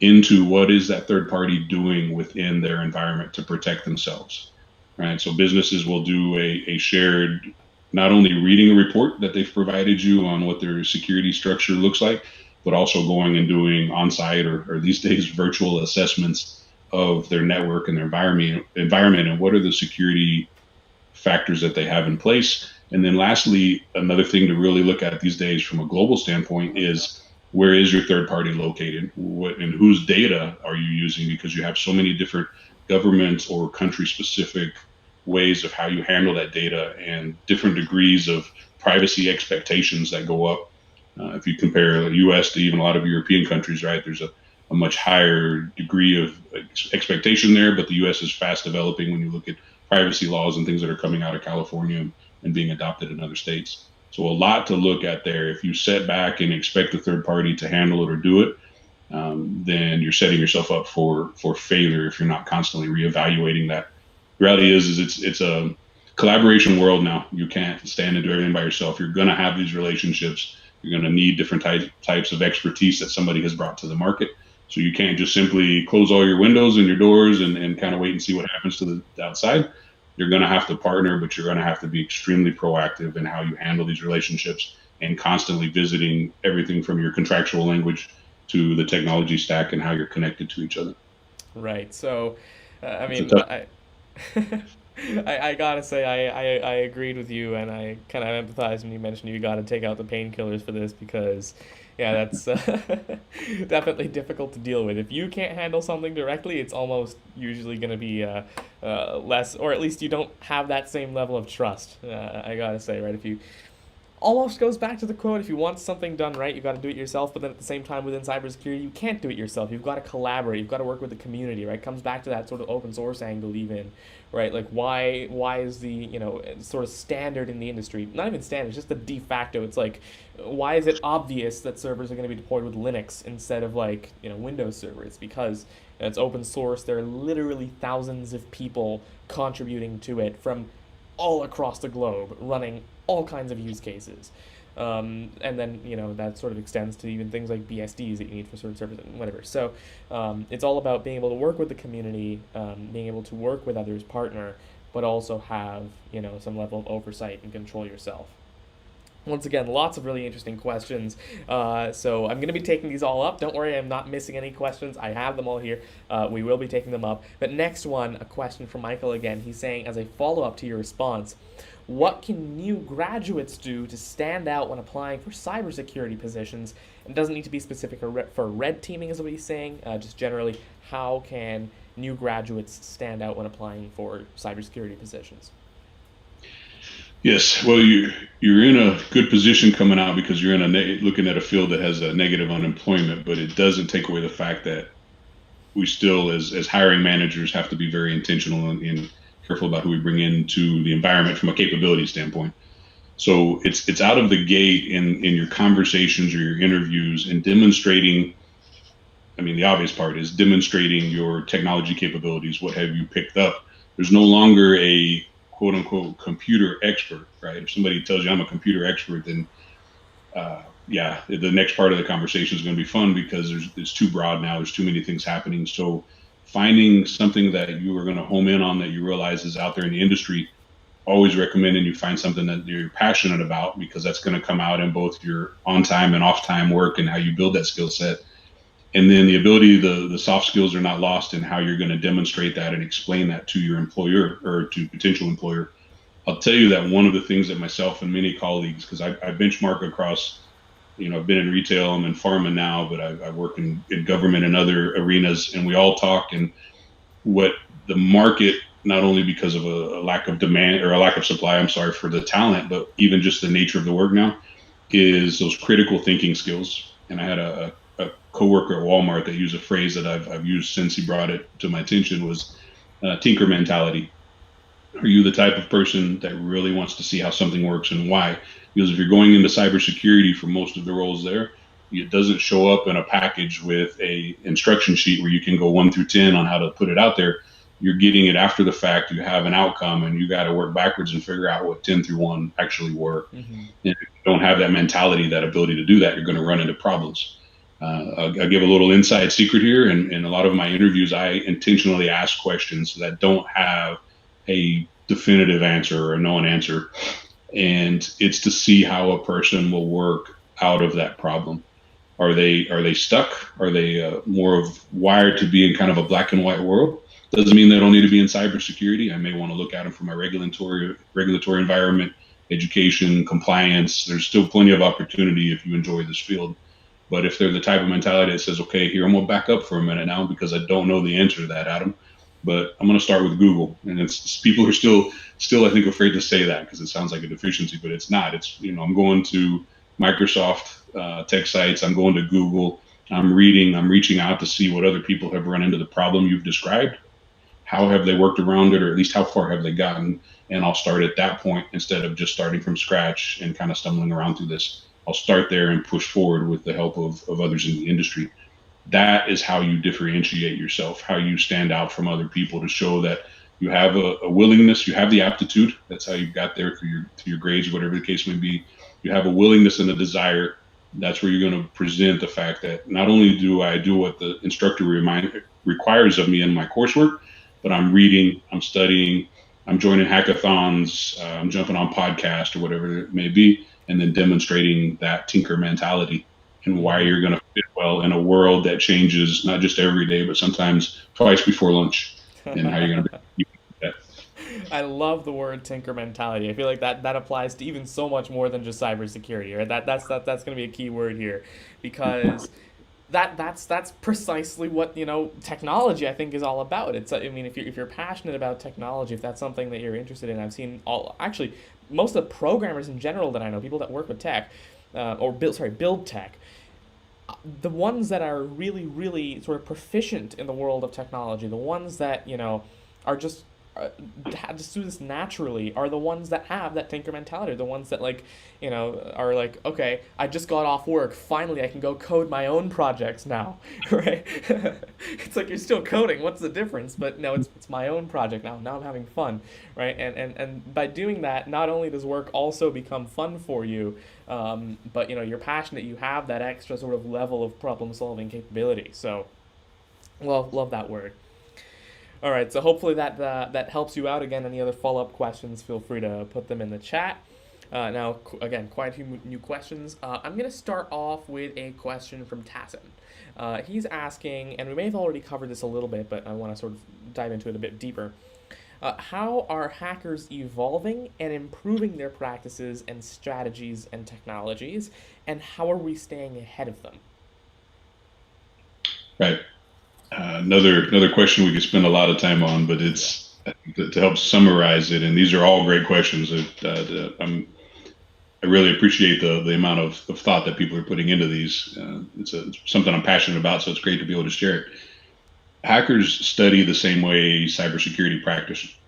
into what is that third party doing within their environment to protect themselves, right? So businesses will do a shared, not only reading a report that they've provided you on what their security structure looks like, but also going and doing on-site or these days virtual assessments of their network and their environment and what are the security factors that they have in place. And then lastly, another thing to really look at these days from a global standpoint is where is your third party located? What and whose data are you using? Because you have so many different government or country specific ways of how you handle that data and different degrees of privacy expectations that go up. If you compare the US to even a lot of European countries, right, there's a much higher degree of expectation there, but the US is fast developing when you look at privacy laws and things that are coming out of California and being adopted in other states. So a lot to look at there. If you set back and expect a third party to handle it or do it, then you're setting yourself up for failure if you're not constantly reevaluating that. The reality is it's a collaboration world now. You can't stand and do everything by yourself. You're going to have these relationships. You're going to need different types of expertise that somebody has brought to the market. So you can't just simply close all your windows and your doors and kind of wait and see what happens to the outside. You're going to have to partner, but you're going to have to be extremely proactive in how you handle these relationships and constantly visiting everything from your contractual language to the technology stack and how you're connected to each other. Right. So, I It's a mean, tough. I gotta say I agreed with you, and I kind of empathize when you mentioned you got to take out the painkillers for this because Yeah, that's definitely difficult to deal with. If you can't handle something directly, it's almost usually going to be less, or at least you don't have that same level of trust. I gotta say, right? If you almost goes back to the quote, if you want something done right, you got to do it yourself. But then at the same time, within cybersecurity, you can't do it yourself. You've got to collaborate. You've got to work with the community, right? Comes back to that sort of open source angle, even, right? Like why is the sort of standard in the industry, not even standard, it's just the de facto. It's like, why is it obvious that servers are going to be deployed with Linux instead of like Windows servers? Because it's open source. There are literally thousands of people contributing to it from all across the globe, running all kinds of use cases. And then that sort of extends to even things like BSDs that you need for certain services and whatever. So it's all about being able to work with the community, being able to work with others, partner, but also have some level of oversight and control yourself. Once again, lots of really interesting questions. So I'm going to be taking these all up. Don't worry, I'm not missing any questions. I have them all here. We will be taking them up. But next one, a question from Michael again. He's saying, as a follow-up to your response, what can new graduates do to stand out when applying for cybersecurity positions? It doesn't need to be specific for red teaming, is what he's saying. Just generally, how can new graduates stand out when applying for cybersecurity positions? Yes, well, you're in a good position coming out because you're in looking at a field that has a negative unemployment, but it doesn't take away the fact that we still, as hiring managers, have to be very intentional and careful about who we bring into the environment from a capability standpoint. So it's out of the gate in your conversations or your interviews and demonstrating. I mean, the obvious part is demonstrating your technology capabilities. What have you picked up? There's no longer a quote unquote computer expert, right? If somebody tells you I'm a computer expert, then yeah, the next part of the conversation is going to be fun because it's too broad now. There's too many things happening. So finding something that you are going to home in on that you realize is out there in the industry, always recommending you find something that you're passionate about because that's going to come out in both your on time and off time work and how you build that skill set. And then the ability, the soft skills are not lost in how you're going to demonstrate that and explain that to your employer or to potential employer. I'll tell you that one of the things that myself and many colleagues, because I benchmark across, I've been in retail, I'm in pharma now, but I work in government and other arenas, and we all talk. And what the market, not only because of a lack of demand or a lack of supply, I'm sorry, for the talent, but even just the nature of the work now, is those critical thinking skills. And I had a coworker at Walmart that used a phrase that I've used since he brought it to my attention was tinker mentality. Are you the type of person that really wants to see how something works and why? Because if you're going into cybersecurity for most of the roles there, it doesn't show up in a package with a instruction sheet where you can go 1 through 10 on how to put it out there. You're getting it after the fact. You have an outcome and you got to work backwards and figure out what 10 through 1 actually work. Mm-hmm. And if you don't have that mentality, that ability to do that, you're going to run into problems. I'll give a little inside secret here. And in a lot of my interviews, I intentionally ask questions that don't have a definitive answer or a known answer. And it's to see how a person will work out of that problem. Are they stuck? Are they more of wired to be in kind of a black and white world? Doesn't mean they don't need to be in cybersecurity. I may want to look at them from a regulatory environment, education, compliance. There's still plenty of opportunity if you enjoy this field. But if they're the type of mentality that says, okay, here, I'm going to back up for a minute now because I don't know the answer to that, Adam, but I'm going to start with Google. And it's people are still, I think, afraid to say that because it sounds like a deficiency, but it's not. It's, I'm going to Microsoft tech sites. I'm going to Google. I'm reading. I'm reaching out to see what other people have run into the problem you've described. How have they worked around it, or at least how far have they gotten? And I'll start at that point instead of just starting from scratch and kind of stumbling around through this. I'll start there and push forward with the help of others in the industry. That is how you differentiate yourself, how you stand out from other people to show that you have a willingness, you have the aptitude. That's how you got there through your grades, whatever the case may be. You have a willingness and a desire. That's where you're going to present the fact that not only do I do what the instructor requires of me in my coursework, but I'm reading, I'm studying, I'm joining hackathons, I'm jumping on podcasts or whatever it may be, and then demonstrating that tinker mentality and why you're going to fit well in a world that changes not just every day, but sometimes twice before lunch, and how you're going to be that. I love the word tinker mentality. I feel like that applies to even so much more than just cybersecurity, right? That's going to be a key word here, because that's precisely what, technology, I think, is all about. It's, I mean, if you're passionate about technology, if that's something that you're interested in, I've seen all, actually, most of the programmers in general that I know, people that work with tech, or build tech, the ones that are really, really sort of proficient in the world of technology, the ones that, are just, just do this naturally, are the ones that have that tinker mentality, the ones that, like, are like, okay, I just got off work, finally I can go code my own projects now, right? It's like, you're still coding, what's the difference? But no, it's my own project now. Now I'm having fun, right? And by doing that, not only does work also become fun for you, but you're passionate, you have that extra sort of level of problem solving capability. So, well, love that word. All right, so hopefully that helps you out. Again, any other follow up questions, feel free to put them in the chat. Now, again, quite a few new questions. I'm going to start off with a question from Tassin. He's asking, and we may have already covered this a little bit, but I want to sort of dive into it a bit deeper. How are hackers evolving and improving their practices and strategies and technologies, and how are we staying ahead of them? Right. Another question we could spend a lot of time on, but it's to help summarize it. And these are all great questions. I really appreciate the amount of thought that people are putting into these. It's something I'm passionate about, so it's great to be able to share it. Hackers study the same way cybersecurity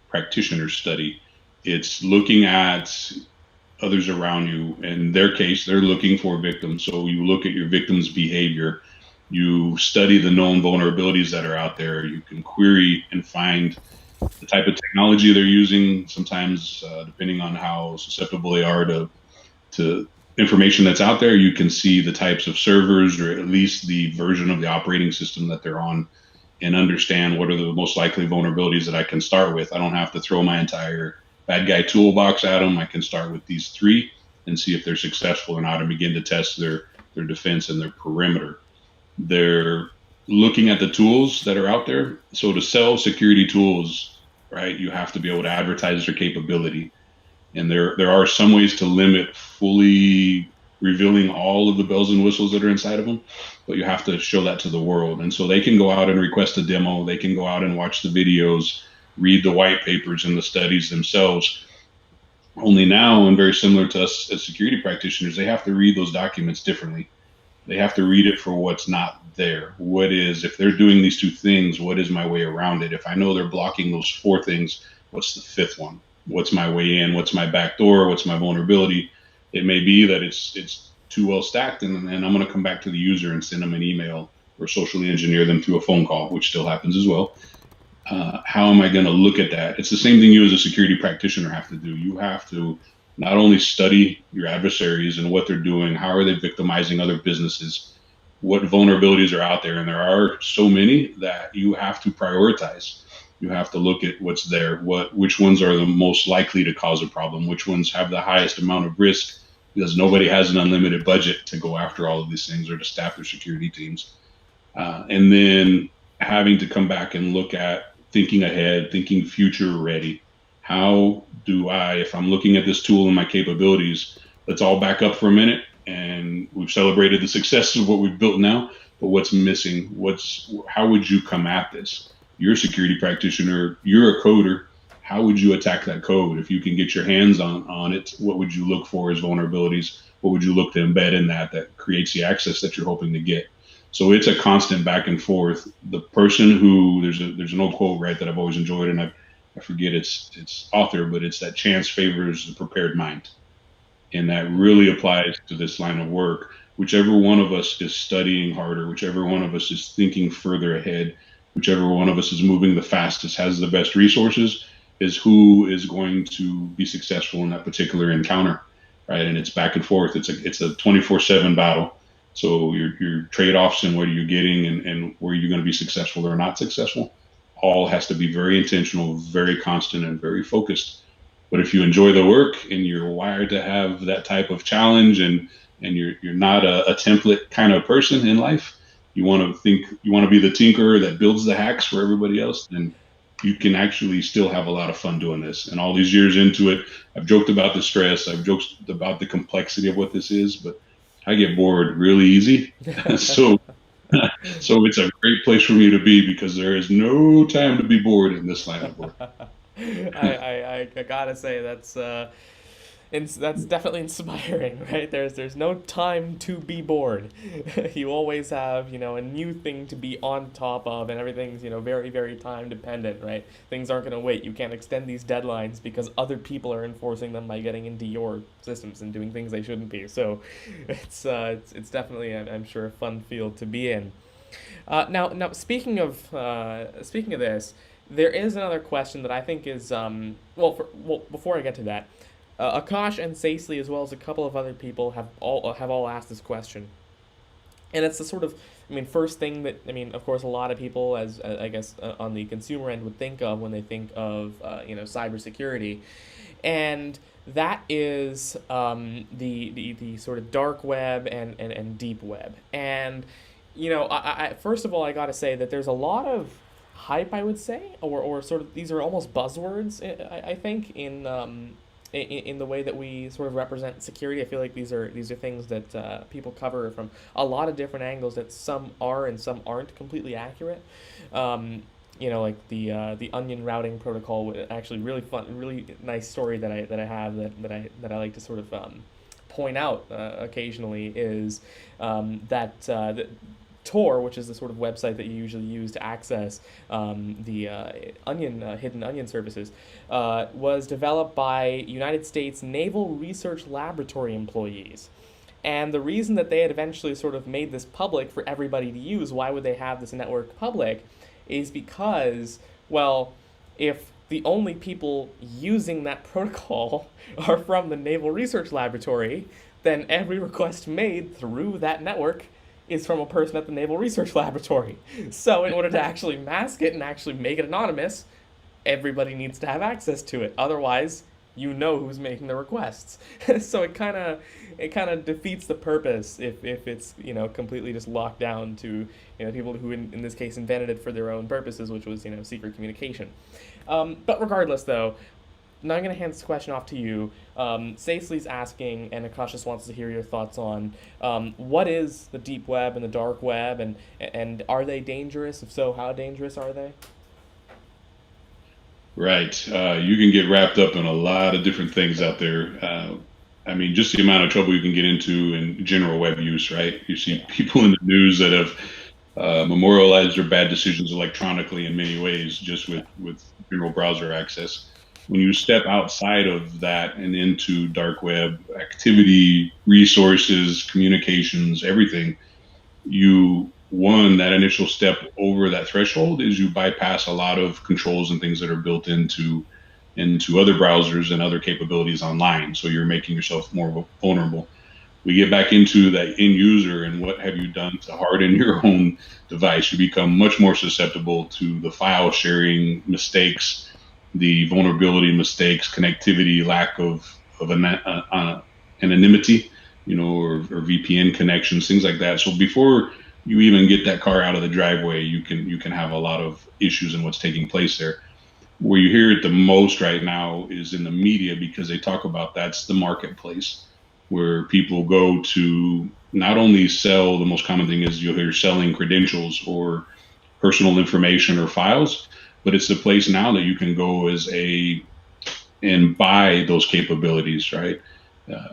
practitioners study. It's looking at others around you. In their case, they're looking for victims. So you look at your victim's behavior. You study the known vulnerabilities that are out there. You can query and find the type of technology they're using. Sometimes, depending on how susceptible they are to information that's out there, you can see the types of servers, or at least the version of the operating system that they're on, and understand what are the most likely vulnerabilities that I can start with. I don't have to throw my entire bad guy toolbox at them. I can start with these three and see if they're successful or not, and begin to test their defense and their perimeter. They're looking at the tools that are out there. So to sell security tools, right, you have to be able to advertise their capability. And there are some ways to limit fully revealing all of the bells and whistles that are inside of them, but you have to show that to the world. And so they can go out and request a demo. They can go out and watch the videos, read the white papers and the studies themselves. Only now, and very similar to us as security practitioners, they have to read those documents differently. They have to read it for what's not there. What is, if they're doing these two things, what is my way around it? If I know they're blocking those four things, what's the fifth one? What's my way in? What's my back door? What's my vulnerability? It may be that it's too well stacked, and I'm going to come back to the user and send them an email or socially engineer them through a phone call, which still happens as well. How am I going to look at that? It's the same thing you as a security practitioner have to do. You have to not only study your adversaries and what they're doing, how are they victimizing other businesses, what vulnerabilities are out there, and there are so many that you have to prioritize. You have to look at what's there, which ones are the most likely to cause a problem, which ones have the highest amount of risk, because nobody has an unlimited budget to go after all of these things or to staff their security teams. And then having to come back and look at thinking ahead, thinking future ready. How do I, if I'm looking at this tool and my capabilities, let's all back up for a minute, and we've celebrated the success of what we've built now, but what's missing? How would you come at this? You're a security practitioner, you're a coder. How would you attack that code? If you can get your hands on it, what would you look for as vulnerabilities? What would you look to embed in that creates the access that you're hoping to get? So it's a constant back and forth. The person who, there's an old quote, right, that I've always enjoyed, and I forget its author, but it's that chance favors the prepared mind. And that really applies to this line of work. Whichever one of us is studying harder, whichever one of us is thinking further ahead, whichever one of us is moving the fastest, has the best resources, is who is going to be successful in that particular encounter, right? And it's back and forth. It's a 24/7 battle. So your trade-offs and what are you getting, and where you're going to be successful or not successful, all has to be very intentional, very constant, and very focused. But if you enjoy the work and you're wired to have that type of challenge, and you're not a template kind of person in life, you want to be the tinkerer that builds the hacks for everybody else, then you can actually still have a lot of fun doing this. And all these years into it, I've joked about the stress, I've joked about the complexity of what this is, but I get bored really easy. so so it's a great place for me to be because there is no time to be bored in this line of work. I gotta say that's definitely inspiring, right? There's no time to be bored. You always have, a new thing to be on top of, and everything's, very, very time dependent, right? Things aren't going to wait. You can't extend these deadlines because other people are enforcing them by getting into your systems and doing things they shouldn't be. So it's definitely, I'm sure, a fun field to be in. Now speaking of this, there is another question that I think is before I get to that, Akash and Sacely, as well as a couple of other people, have all asked this question, and it's the sort of, first thing that, of course, a lot of people, as I guess, on the consumer end, would think of when they think of cybersecurity, and that is the sort of dark web and deep web. And first of all, I gotta say that there's a lot of hype, I would say, or sort of, these are almost buzzwords, I think, in the way that we sort of represent security. I feel like these are things that people cover from a lot of different angles, that some are and some aren't completely accurate. Like the onion routing protocol, actually really fun, really nice story that I have that I like to sort of point out occasionally, is that Tor, which is the sort of website that you usually use to access the hidden onion services, was developed by United States Naval Research Laboratory employees. And the reason that they had eventually sort of made this public for everybody to use, why would they have this network public, is because, well, if the only people using that protocol are from the Naval Research Laboratory, then every request made through that network is from a person at the Naval Research Laboratory. So in order to actually mask it and actually make it anonymous, everybody needs to have access to it. Otherwise, you know who's making the requests. So it kind of defeats the purpose if it's completely just locked down to people who in this case invented it for their own purposes, which was secret communication. But regardless, though, now I'm going to hand this question off to you. Sacely's asking, and Akash just wants to hear your thoughts on what is the deep web and the dark web, and are they dangerous? If so, how dangerous are they? Right. You can get wrapped up in a lot of different things out there. Just the amount of trouble you can get into in general web use, right? You see people in the news that have memorialized their bad decisions electronically in many ways, just with general browser access. When you step outside of that and into dark web activity, resources, communications, everything, that initial step over that threshold is you bypass a lot of controls and things that are built into other browsers and other capabilities online. So you're making yourself more vulnerable. We get back into that end user and what have you done to harden your own device. You become much more susceptible to the file sharing mistakes, the vulnerability mistakes, connectivity, lack of anonymity, or VPN connections, things like that. So before you even get that car out of the driveway, you can have a lot of issues in what's taking place there. Where you hear it the most right now is in the media, because they talk about that's the marketplace where people go to not only sell. The most common thing is you'll hear selling credentials or personal information or files, but it's the place now that you can go and buy those capabilities, right?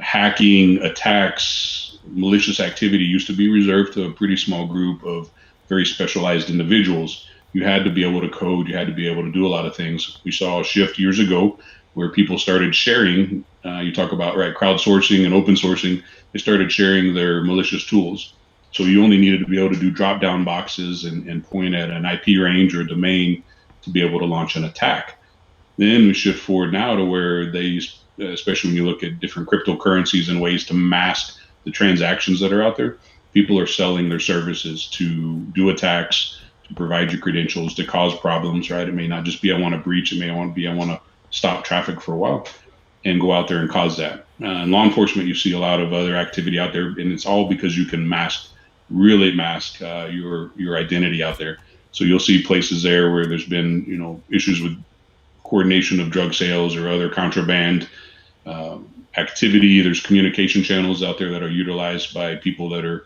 Hacking, attacks, malicious activity used to be reserved to a pretty small group of very specialized individuals. You had to be able to code, you had to be able to do a lot of things. We saw a shift years ago where people started sharing. You talk about, right, crowdsourcing and open sourcing. They started sharing their malicious tools. So you only needed to be able to do drop down boxes and point at an IP range or a domain to be able to launch an attack. Then we shift forward now to where they, especially when you look at different cryptocurrencies and ways to mask the transactions that are out there, people are selling their services to do attacks, to provide you credentials, to cause problems, right? It may not just be I want to breach, it may be I want to stop traffic for a while and go out there and cause that. In law enforcement, you see a lot of other activity out there, and it's all because you can really mask your identity out there. So you'll see places there where there's been, issues with coordination of drug sales or other contraband activity. There's communication channels out there that are utilized by people that are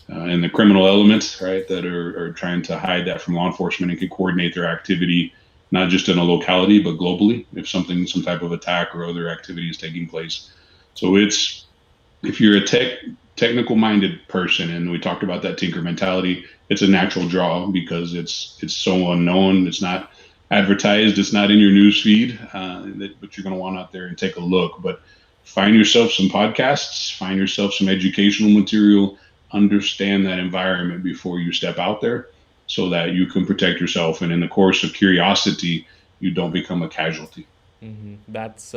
in the criminal elements, right, that are trying to hide that from law enforcement and can coordinate their activity, not just in a locality, but globally, if some type of attack or other activity is taking place. So if you're a technical minded person, and we talked about that tinker mentality, it's a natural draw because it's so unknown. It's not advertised. It's not in your news feed, but you're going to want out there and take a look. But find yourself some podcasts, find yourself some educational material, understand that environment before you step out there so that you can protect yourself. And in the course of curiosity, you don't become a casualty. That's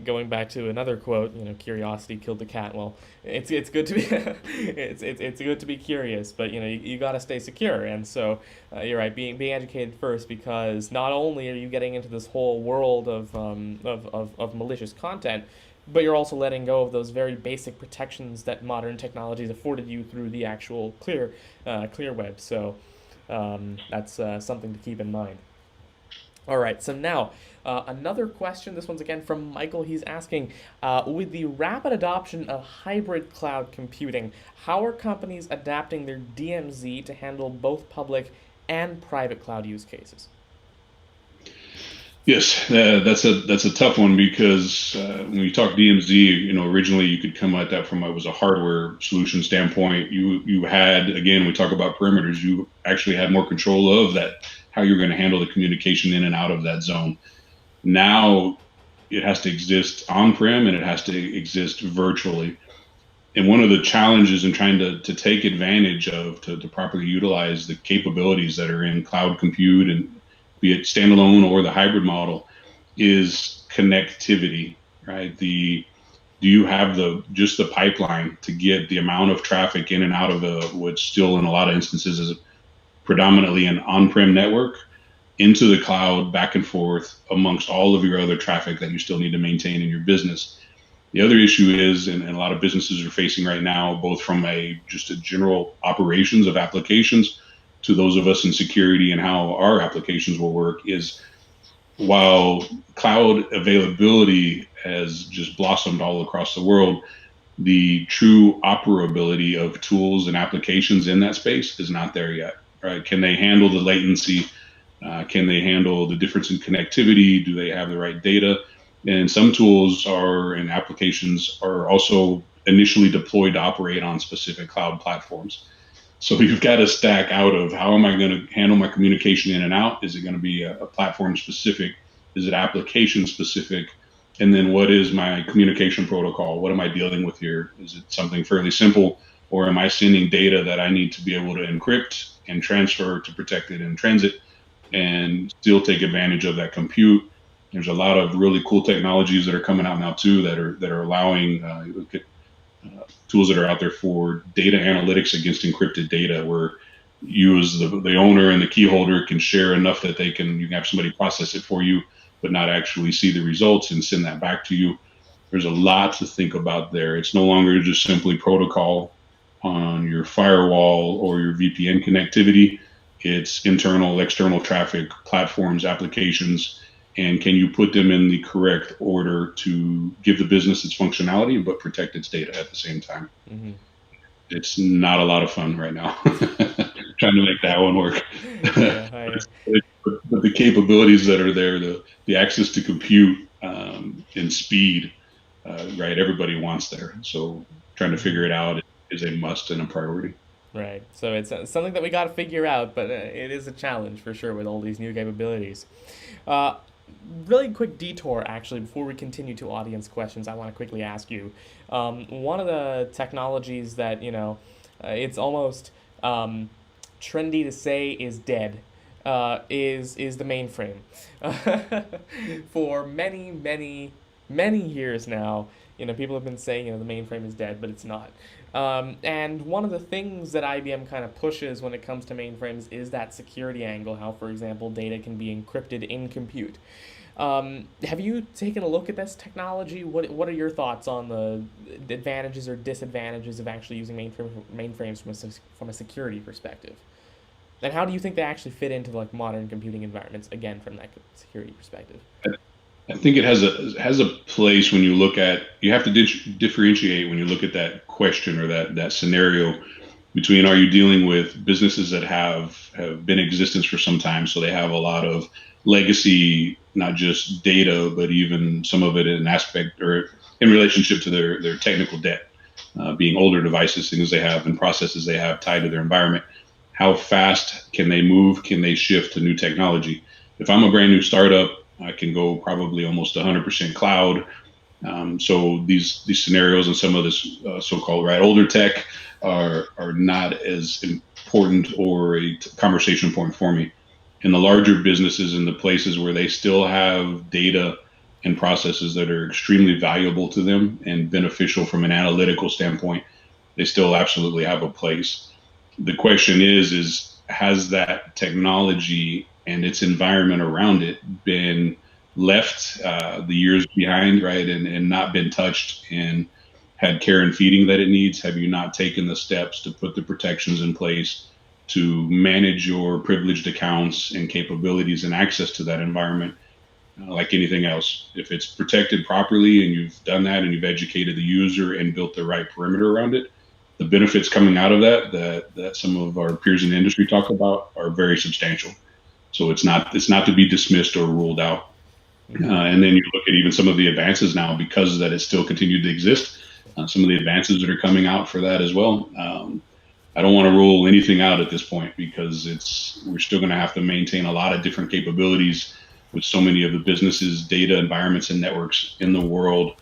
going back to another quote. Curiosity killed the cat. Well, it's good to be it's good to be curious, but you got to stay secure. And so you're right, being educated first, because not only are you getting into this whole world of malicious content, but you're also letting go of those very basic protections that modern technologies afforded you through the actual clear web. So that's something to keep in mind. All right, so now another question. This one's again from Michael. He's asking, with the rapid adoption of hybrid cloud computing, how are companies adapting their DMZ to handle both public and private cloud use cases? Yes, that's a tough one because when you talk DMZ, originally you could come at that from it was a hardware solution standpoint. You had, again, we talk about perimeters. You actually had more control of that, how you're going to handle the communication in and out of that zone. Now it has to exist on-prem and it has to exist virtually. And one of the challenges in trying to take advantage of to properly utilize the capabilities that are in cloud compute, and be it standalone or the hybrid model, is connectivity, right? Do you have just the pipeline to get the amount of traffic in and out of what's still in a lot of instances is predominantly an on-prem network into the cloud, back and forth amongst all of your other traffic that you still need to maintain in your business? The other issue is, and a lot of businesses are facing right now, both from just a general operations of applications to those of us in security and how our applications will work, is while cloud availability has just blossomed all across the world, the true operability of tools and applications in that space is not there yet, right? Can they handle the latency? Can they handle the difference in connectivity? Do they have the right data? And some tools and applications are also initially deployed to operate on specific cloud platforms. So you've got to stack out of, how am I going to handle my communication in and out? Is it going to be a platform specific? Is it application specific? And then what is my communication protocol? What am I dealing with here? Is it something fairly simple, or am I sending data that I need to be able to encrypt and transfer to protect it in transit and still take advantage of that compute? There's a lot of really cool technologies that are coming out now too that are allowing tools that are out there for data analytics against encrypted data, where you as the owner and the key holder can share enough that you can have somebody process it for you, but not actually see the results and send that back to you. There's a lot to think about there. It's no longer just simply protocol on your firewall or your VPN connectivity. It's internal, external traffic, platforms, applications, and can you put them in the correct order to give the business its functionality but protect its data at the same time? Mm-hmm. It's not a lot of fun right now trying to make that one work. Yeah, but the capabilities that are there, the access to compute and speed, right? Everybody wants there. So trying to figure it out is a must and a priority. Right. So it's something that we got to figure out, but it is a challenge for sure with all these new capabilities. Really quick detour, actually, before we continue to audience questions, I want to quickly ask you. One of the technologies that, it's almost trendy to say is dead, is the mainframe. For many, many, many years now, people have been saying, the mainframe is dead, but it's not. And one of the things that IBM kind of pushes when it comes to mainframes is that security angle, how, for example, data can be encrypted in compute. Have you taken a look at this technology? What are your thoughts on the advantages or disadvantages of actually using mainframes from a security perspective? And how do you think they actually fit into like modern computing environments again from that security perspective? I think it has a place when you look at you have to differentiate when you look at that question or that scenario between are you dealing with businesses that have been in existence for some time, so they have a lot of legacy, not just data, but even some of it in aspect or in relationship to their technical debt, being older devices, things they have and processes they have tied to their environment. How fast can they move? Can they shift to new technology? If I'm a brand new startup, I can go probably almost 100% cloud. So these scenarios and some of this so-called older tech are not as important or a conversation point for me. In the larger businesses, in the places where they still have data and processes that are extremely valuable to them and beneficial from an analytical standpoint, they still absolutely have a place. The question is has that technology and its environment around it been left the years behind, right, and not been touched and had care and feeding that it needs? Have you not taken the steps to put the protections in place to manage your privileged accounts and capabilities and access to that environment? Like anything else, if it's protected properly and you've done that and you've educated the user and built the right perimeter around it, the benefits coming out of that some of our peers in the industry talk about are very substantial. So it's not to be dismissed or ruled out. Mm-hmm. And then you look at even some of the advances now because that it still continued to exist. Some of the advances that are coming out for that as well. I don't want to rule anything out at this point because we're still going to have to maintain a lot of different capabilities with so many of the businesses, data environments, and networks in the world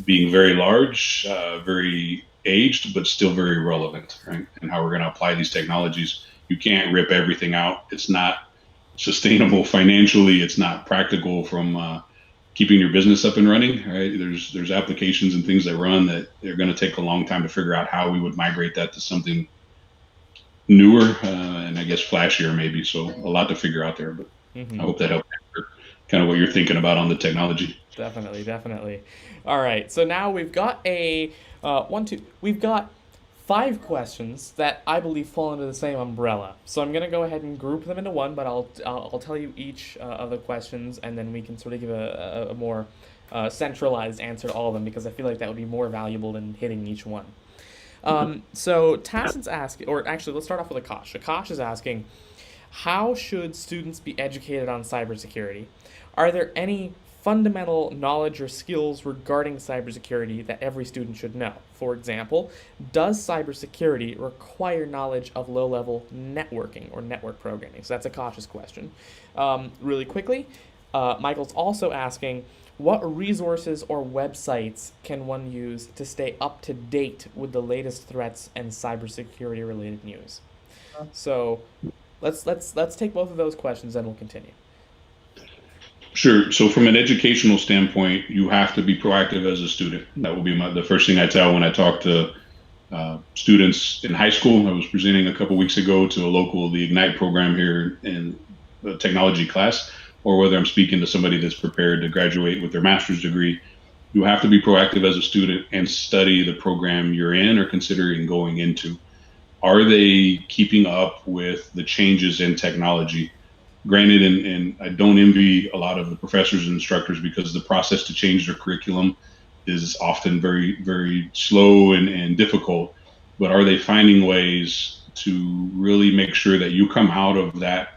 being very large, very aged, but still very relevant, right? And how we're going to apply these technologies. You can't rip everything out. It's not sustainable financially. It's not practical from keeping your business up and running, right? There's applications and things that run that they're going to take a long time to figure out how we would migrate that to something newer and I guess flashier maybe. So a lot to figure out there, but I Mm-hmm. hope that helped answer kind of what you're thinking about on the technology. Definitely, definitely. All right, so now we've got a we've got five questions that I believe fall under the same umbrella. So I'm gonna go ahead and group them into one, but I'll tell you each of the questions, and then we can sort of give a more centralized answer to all of them because I feel like that would be more valuable than hitting each one. So Tassin's asking, or actually, let's start off with Akash. Akash is asking, how should students be educated on cybersecurity? Are there any fundamental knowledge or skills regarding cybersecurity that every student should know? For example, does cybersecurity require knowledge of low level networking or network programming? So that's a cautious question. Really quickly, Michael's also asking, what resources or websites can one use to stay up to date with the latest threats and cybersecurity related news? So let's take both of those questions and we'll continue. Sure. So from an educational standpoint, you have to be proactive as a student. That will be the first thing I tell when I talk to students in high school. I was presenting a couple weeks ago to a local, the Ignite program here in the technology class, or whether I'm speaking to somebody that's prepared to graduate with their master's degree. You have to be proactive as a student and study the program you're in or considering going into. Are they keeping up with the changes in technology? Granted, and I don't envy a lot of the professors and instructors because the process to change their curriculum is often very, very slow and difficult. But are they finding ways to really make sure that you come out of that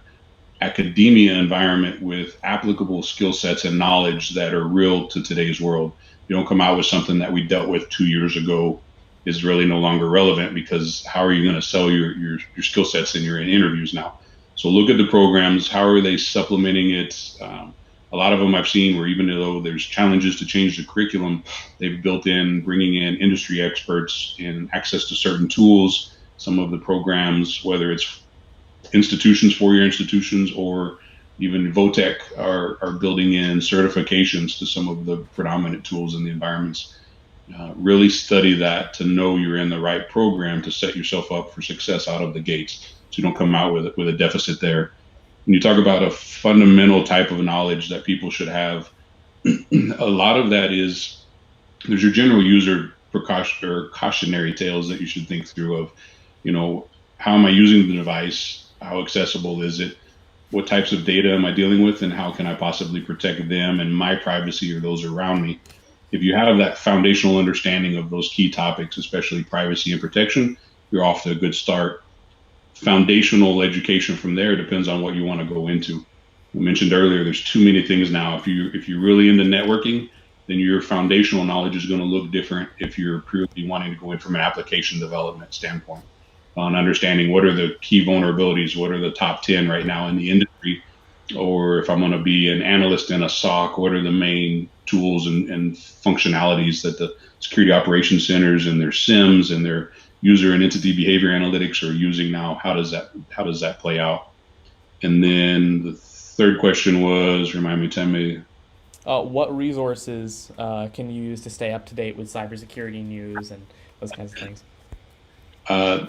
academia environment with applicable skill sets and knowledge that are real to today's world? You don't come out with something that we dealt with 2 years ago is really no longer relevant because how are you going to sell your skill sets in your interviews now? So look at the programs. How are they supplementing it? A lot of them I've seen where even though there's challenges to change the curriculum, they've built in bringing in industry experts and access to certain tools. Some of the programs, whether it's institutions, four-year institutions, or even Votech are building in certifications to some of the predominant tools in the environments. Really study that to know you're in the right program to set yourself up for success out of the gates so you don't come out with a deficit there. When you talk about a fundamental type of knowledge that people should have, a lot of that is there's your general user precaution or cautionary tales that you should think through of, you know, how am I using the device? How accessible is it? What types of data am I dealing with, and how can I possibly protect them and my privacy or those around me? If you have that foundational understanding of those key topics, especially privacy and protection, you're off to a good start. Foundational education from there depends on what you want to go into. I mentioned earlier, there's too many things now. If you're really into networking, then your foundational knowledge is going to look different if you're purely wanting to go in from an application development standpoint on understanding what are the key vulnerabilities, what are the top 10 right now in the industry, or if I'm going to be an analyst in a SOC, what are the main tools and functionalities that the security operations centers and their SIMs and their user and entity behavior analytics are using now? How does that play out? And then the third question was, remind me, Tanmay. What resources can you use to stay up to date with cybersecurity news and those kinds of things? Uh,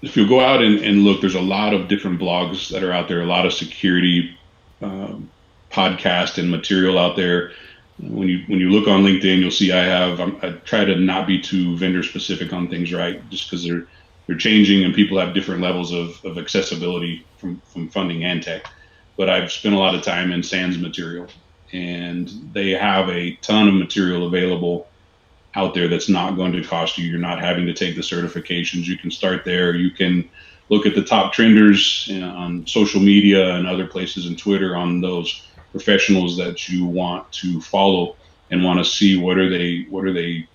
if you go out and look, there's a lot of different blogs that are out there, a lot of security um, podcast and material out there. When you look on LinkedIn, you'll see I try to not be too vendor specific on things, right? Just because they're changing and people have different levels of accessibility from funding and tech. But I've spent a lot of time in SANS material, and they have a ton of material available out there that's not going to cost you. You're not having to take the certifications. You can start there. You can look at the top trenders on social media and other places and Twitter on those professionals that you want to follow and want to see what are they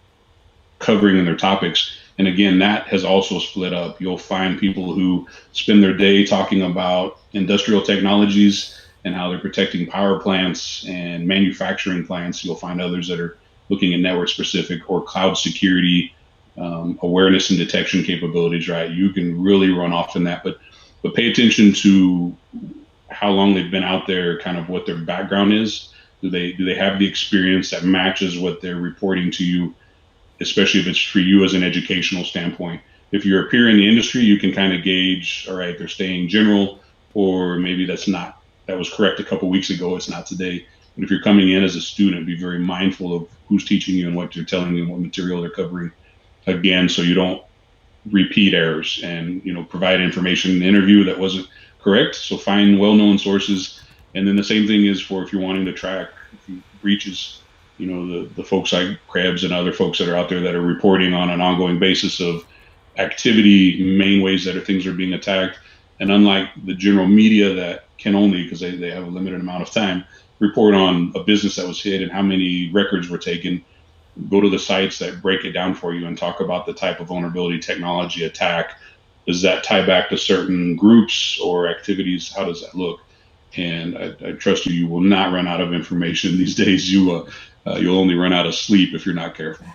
covering in their topics. And again, that has also split up. You'll find people who spend their day talking about industrial technologies and how they're protecting power plants and manufacturing plants. You'll find others that are looking at network specific or cloud security, awareness and detection capabilities, right? You can really run off in that, but pay attention to how long they've been out there, kind of what their background is. Do they have the experience that matches what they're reporting to you, especially if it's for you as an educational standpoint? If you're a peer in the industry, you can kind of gauge, all right, they're staying general, or maybe that was correct a couple weeks ago, it's not today. But if you're coming in as a student, be very mindful of who's teaching you and what they're telling you and what material they're covering, again, so you don't repeat errors and provide information in the interview that wasn't correct. So find well-known sources. And then the same thing is for if you're wanting to track breaches, the folks like Krebs and other folks that are out there that are reporting on an ongoing basis of activity, main ways that things are being attacked. And unlike the general media that can only, because they have a limited amount of time, report on a business that was hit and how many records were taken, go to the sites that break it down for you and talk about the type of vulnerability, technology, attack. Does that tie back to certain groups or activities? How does that look? And I trust you will not run out of information these days. You'll only run out of sleep if you're not careful.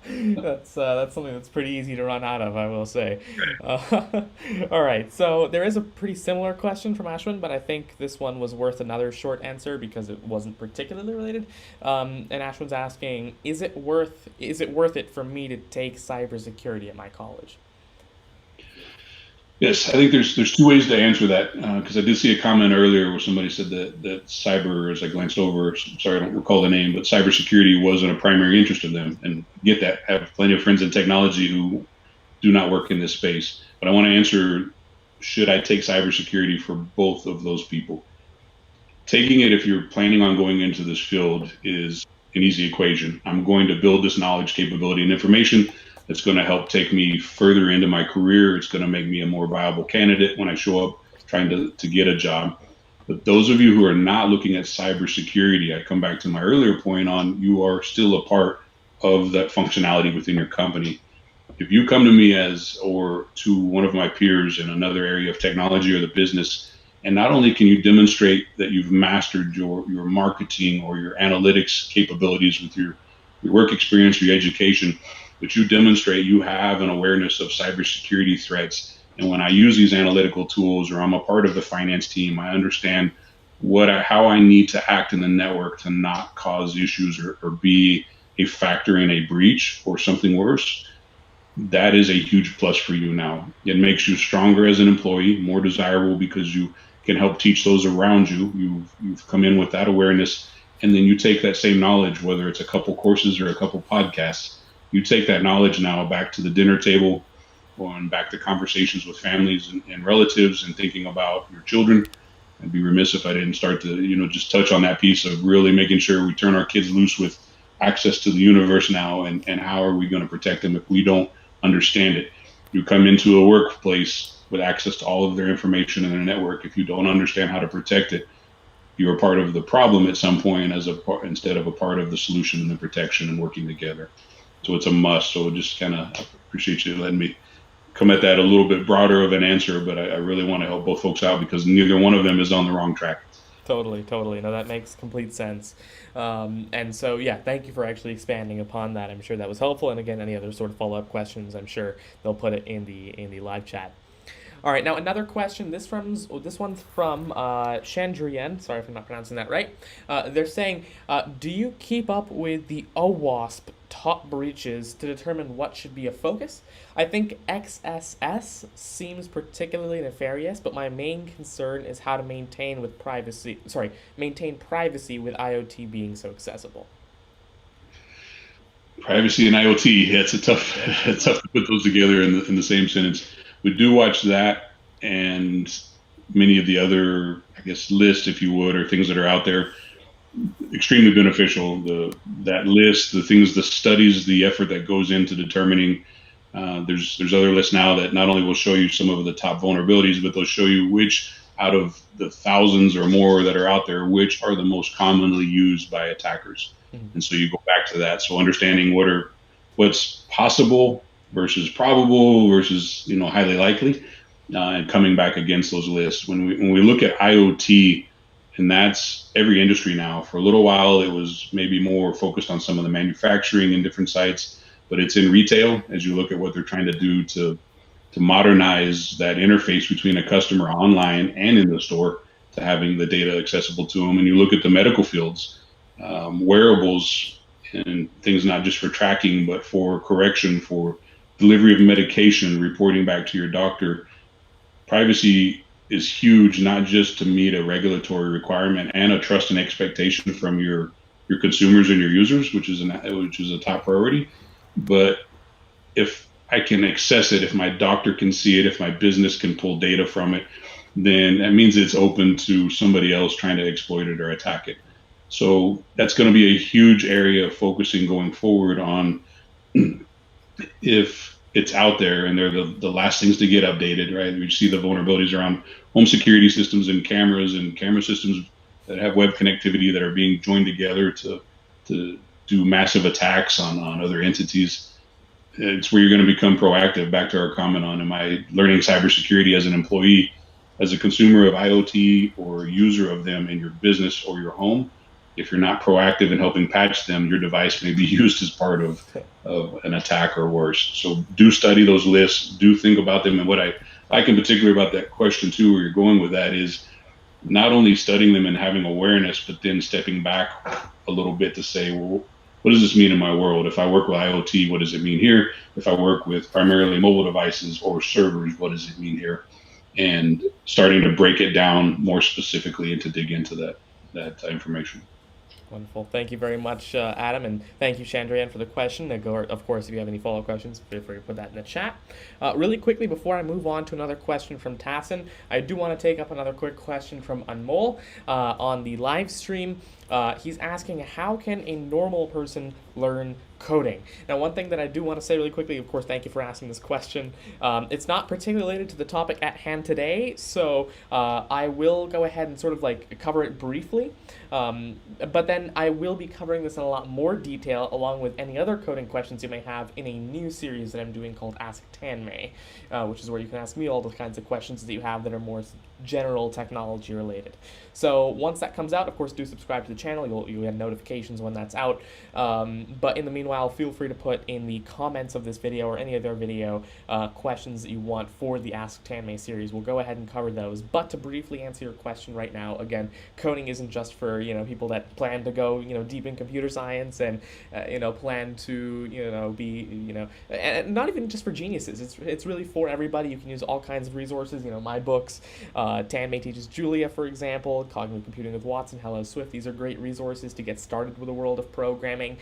That's something that's pretty easy to run out of, I will say. All right, so there is a pretty similar question from Ashwin, but I think this one was worth another short answer because it wasn't particularly related. And Ashwin's asking, is it worth it for me to take cybersecurity at my college? Yes, I think there's two ways to answer that, because I did see a comment earlier where somebody said that cyber, as I glanced over, sorry, I don't recall the name, but cybersecurity wasn't a primary interest of them. And get that, have plenty of friends in technology who do not work in this space. But I want to answer, should I take cybersecurity for both of those people? Taking it if you're planning on going into this field is an easy equation. I'm going to build this knowledge, capability, and information that's going to help take me further into my career. It's going to make me a more viable candidate when I show up trying to get a job. But those of you who are not looking at cybersecurity, I come back to my earlier point on you are still a part of that functionality within your company. If you come to me or to one of my peers in another area of technology or the business, and not only can you demonstrate that you've mastered your marketing or your analytics capabilities with your work experience or your education, but you demonstrate you have an awareness of cybersecurity threats. And when I use these analytical tools, or I'm a part of the finance team, I understand how I need to act in the network to not cause issues or be a factor in a breach or something worse. That is a huge plus for you now. It makes you stronger as an employee, more desirable because you can help teach those around you. You've come in with that awareness, and then you take that same knowledge, whether it's a couple courses or a couple podcasts, you take that knowledge now back to the dinner table going back to conversations with families and relatives and thinking about your children. I'd be remiss if I didn't start to, just touch on that piece of really making sure we turn our kids loose with access to the universe now, and how are we going to protect them if we don't understand it. You come into a workplace with access to all of their information in their network. If you don't understand how to protect it, you're a part of the problem at some point instead of a part of the solution and the protection and working together. So it's a must. So just kind of appreciate you letting me come at that a little bit broader of an answer, but I really want to help both folks out because neither one of them is on the wrong track. Totally, totally. No, that makes complete sense. And so, yeah, thank you for actually expanding upon that. I'm sure that was helpful. And again, any other sort of follow-up questions, I'm sure they'll put it in the live chat. All right, now another question. This one's from Chandrian. Sorry if I'm not pronouncing that right. They're saying, do you keep up with the OWASP top breaches to determine what should be a focus? I think XSS seems particularly nefarious, but my main concern is how to maintain privacy with IoT being so accessible. Privacy and IoT, yeah, it's tough to put those together in the same sentence. We do watch that and many of the other, I guess, lists, if you would, or things that are out there. Extremely beneficial. That list, the things, the studies, the effort that goes into determining. There's other lists now that not only will show you some of the top vulnerabilities, but they'll show you which out of the thousands or more that are out there, which are the most commonly used by attackers. And so you go back to that. So understanding what's possible versus probable versus highly likely, and coming back against those lists. When we look at IoT, and that's every industry now. For a little while, it was maybe more focused on some of the manufacturing and different sites, but it's in retail as you look at what they're trying to do to modernize that interface between a customer online and in the store to having the data accessible to them. And you look at the medical fields, wearables and things not just for tracking, but for correction, for delivery of medication, reporting back to your doctor. Privacy is huge, not just to meet a regulatory requirement and a trust and expectation from your consumers and your users, which is a top priority. But if I can access it, if my doctor can see it, if my business can pull data from it, then that means it's open to somebody else trying to exploit it or attack it. So that's going to be a huge area of focusing going forward on if it's out there and they're the last things to get updated, right? We see the vulnerabilities around home security systems and camera systems that have web connectivity that are being joined together to do massive attacks on other entities. It's where you're going to become proactive. Back to our comment on, am I learning cybersecurity as an employee, as a consumer of IoT or user of them in your business or your home? If you're not proactive in helping patch them, your device may be used as part of an attack or worse. So do study those lists, do think about them. And what I like in particular about that question too, where you're going with that, is not only studying them and having awareness, but then stepping back a little bit to say, well, what does this mean in my world? If I work with IoT, what does it mean here? If I work with primarily mobile devices or servers, what does it mean here? And starting to break it down more specifically and to dig into that information. Wonderful. Thank you very much, Adam, and thank you, Chandrian, for the question. Of course, if you have any follow-up questions, feel free to put that in the chat. Really quickly, before I move on to another question from Tassin, I do want to take up another quick question from Anmol on the live stream. He's asking, how can a normal person learn coding? Now, one thing that I do want to say really quickly, of course, thank you for asking this question. It's not particularly related to the topic at hand today, so I will go ahead and sort of like cover it briefly. But then I will be covering this in a lot more detail along with any other coding questions you may have in a new series that I'm doing called Ask Tanmay, which is where you can ask me all the kinds of questions that you have that are more general technology related. So once that comes out, of course, do subscribe to the channel. You'll get notifications when that's out. But in the meanwhile, feel free to put in the comments of this video or any other video questions that you want for the Ask Tanmay series. We'll go ahead and cover those. But to briefly answer your question right now, again, coding isn't just for people that plan to go deep in computer science and plan to be and not even just for geniuses. It's really for everybody. You can use all kinds of resources. My books, Tanmay teaches Julia, for example, Cognitive Computing with Watson, Hello Swift. These are great resources to get started with the world of programming.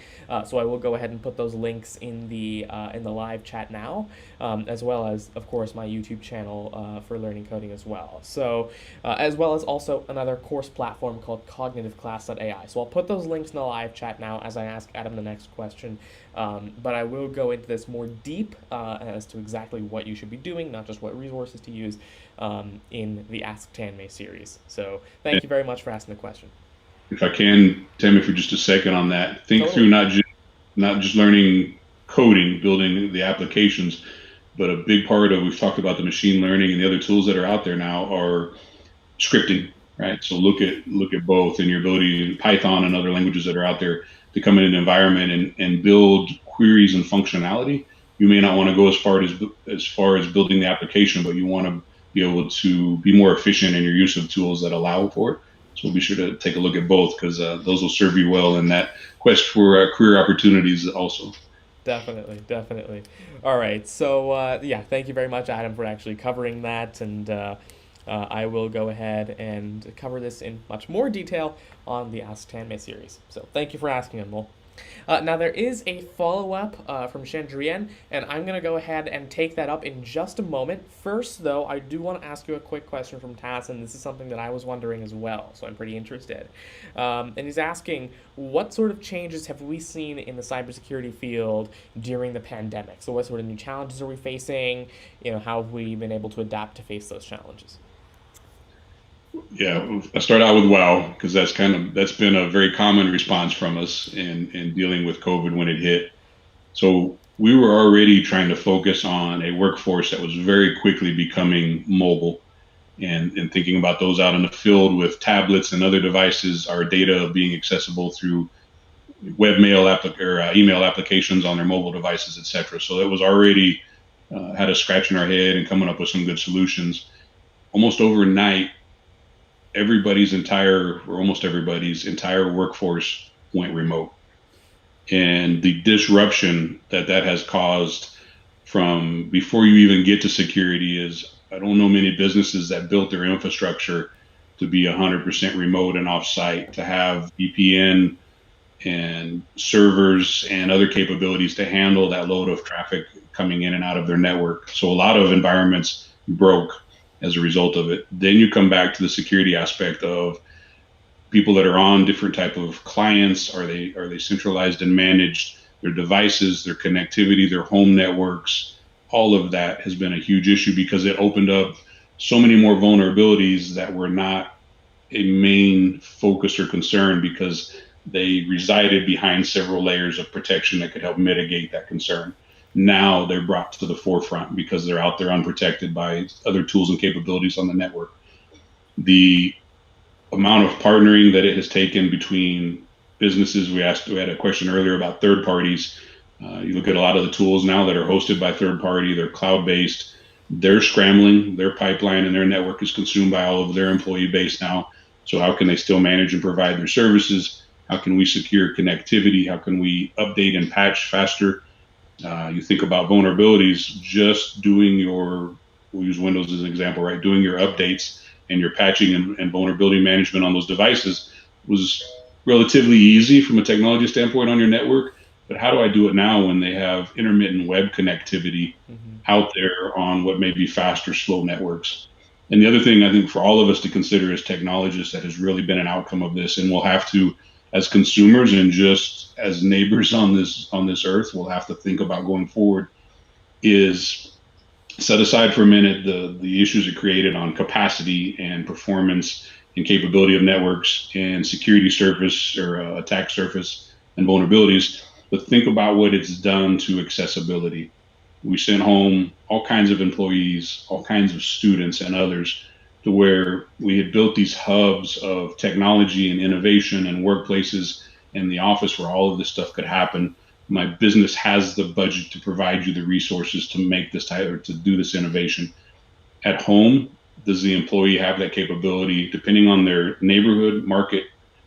So I will go ahead and put those links in the live chat now, as well as, of course, my YouTube channel for learning coding as well. So, as well as also another course platform called CognitiveClass.ai. So I'll put those links in the live chat now as I ask Adam the next question. But I will go into this more deep as to exactly what you should be doing, not just what resources to use in the Ask Tanmay series. So thank you very much for asking the question. If I can, Tammy, for just a second on that, think Totally. through not just learning coding, building the applications, but a big part of, we've talked about the machine learning and the other tools that are out there now are scripting, right? So look at both, and your ability in Python and other languages that are out there to come in an environment and build queries and functionality. You may not want to go as far as building the application, but you want to be able to be more efficient in your use of tools that allow for it. So we'll be sure to take a look at both, because those will serve you well in that quest for career opportunities also. Definitely, definitely. All right, so yeah, thank you very much, Adam, for actually covering that, and I will go ahead and cover this in much more detail on the Ask Tanmay series. So thank you for asking, Anmol. Now there is a follow-up from Chandrian, and I'm going to go ahead and take that up in just a moment. First, though, I do want to ask you a quick question from Taz, and this is something that I was wondering as well, so I'm pretty interested. And he's asking, what sort of changes have we seen in the cybersecurity field during the pandemic? So what sort of new challenges are we facing? How have we been able to adapt to face those challenges? Yeah, I start out with wow, because that's been a very common response from us in dealing with COVID when it hit. So we were already trying to focus on a workforce that was very quickly becoming mobile, and thinking about those out in the field with tablets and other devices, our data being accessible through email applications on their mobile devices, etc. So that was already had us scratching our head and coming up with some good solutions. Almost overnight, almost everybody's entire workforce went remote. And the disruption that has caused from before you even get to security is, I don't know many businesses that built their infrastructure to be 100% remote and offsite, to have VPN and servers and other capabilities to handle that load of traffic coming in and out of their network. So a lot of environments broke as a result of it. Then you come back to the security aspect of people that are on different type of clients. Are they centralized and managed? Their devices, their connectivity, their home networks, all of that has been a huge issue, because it opened up so many more vulnerabilities that were not a main focus or concern, because they resided behind several layers of protection that could help mitigate that concern. Now they're brought to the forefront because they're out there unprotected by other tools and capabilities on the network. The amount of partnering that it has taken between businesses, we had a question earlier about third parties. You look at a lot of the tools now that are hosted by third party, they're cloud-based. They're scrambling, their pipeline and their network is consumed by all of their employee base now. So how can they still manage and provide their services? How can we secure connectivity? How can we update and patch faster? You think about vulnerabilities, just we'll use Windows as an example, right? Doing your updates and your patching and vulnerability management on those devices was relatively easy from a technology standpoint on your network. But how do I do it now when they have intermittent web connectivity out there on what may be fast or slow networks? And the other thing I think for all of us to consider as technologists that has really been an outcome of this, and we'll have to, as consumers and just as neighbors on this earth, we'll have to think about going forward, is set aside for a minute the issues it created on capacity and performance and capability of networks and security surface or attack surface and vulnerabilities, but think about what it's done to accessibility. We sent home all kinds of employees, all kinds of students and others, to where we had built these hubs of technology and innovation and workplaces in the office where all of this stuff could happen. My business has the budget to provide you the resources to make this type or to do this innovation. At home, does the employee have that capability? Depending on their neighborhood, market,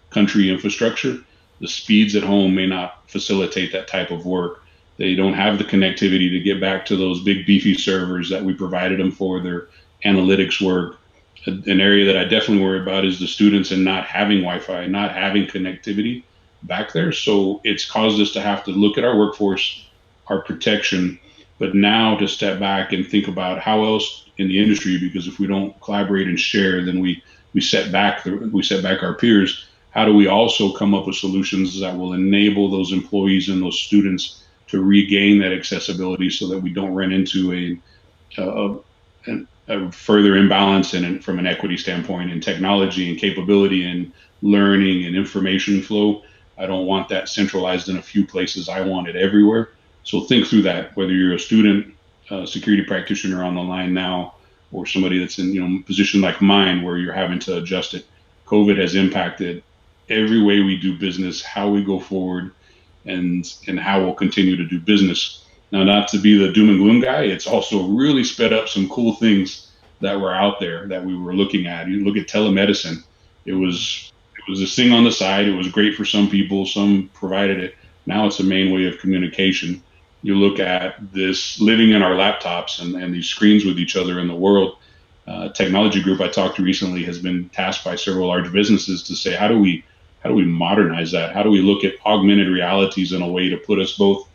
country infrastructure, the speeds at home may not facilitate that type of work. They don't have the connectivity to get back to those big beefy servers that we provided them for their analytics work. An area that I definitely worry about is the students and not having Wi-Fi, not having connectivity back there. So it's caused us to have to look at our workforce, our protection, but now to step back and think about how else in the industry, because if we don't collaborate and share, then we set back our peers. How do we also come up with solutions that will enable those employees and those students to regain that accessibility so that we don't run into a, a further imbalance from an equity standpoint in technology and capability and learning and information flow. I don't want that centralized in a few places. I want it everywhere. So think through that, whether you're a student, security practitioner on the line now, or somebody that's in a position like mine where you're having to adjust it. COVID has impacted every way we do business, how we go forward, and how we'll continue to do business. Now, not to be the doom and gloom guy, it's also really sped up some cool things that were out there that we were looking at. You look at telemedicine. It was this thing on the side. It was great for some people. Some provided it. Now it's a main way of communication. You look at this living in our laptops and these screens with each other in the world. Technology group I talked to recently has been tasked by several large businesses to say, how do we modernize that? How do we look at augmented realities in a way to put us both,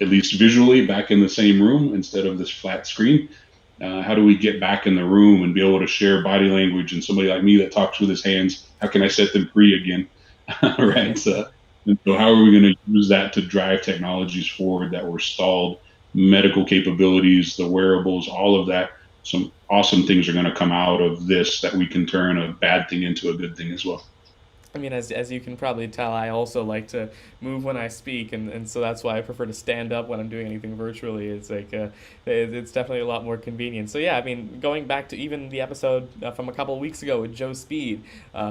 at least visually, back in the same room instead of this flat screen? How do we get back in the room and be able to share body language? And somebody like me that talks with his hands, how can I set them free again? Right. So how are we going to use that to drive technologies forward that were stalled? Medical capabilities, the wearables, all of that. Some awesome things are going to come out of this that we can turn a bad thing into a good thing as well. I mean, as you can probably tell, I also like to move when I speak, and so that's why I prefer to stand up when I'm doing anything virtually. It's like it's definitely a lot more convenient. So yeah, I mean, going back to even the episode from a couple of weeks ago with Joe Speed,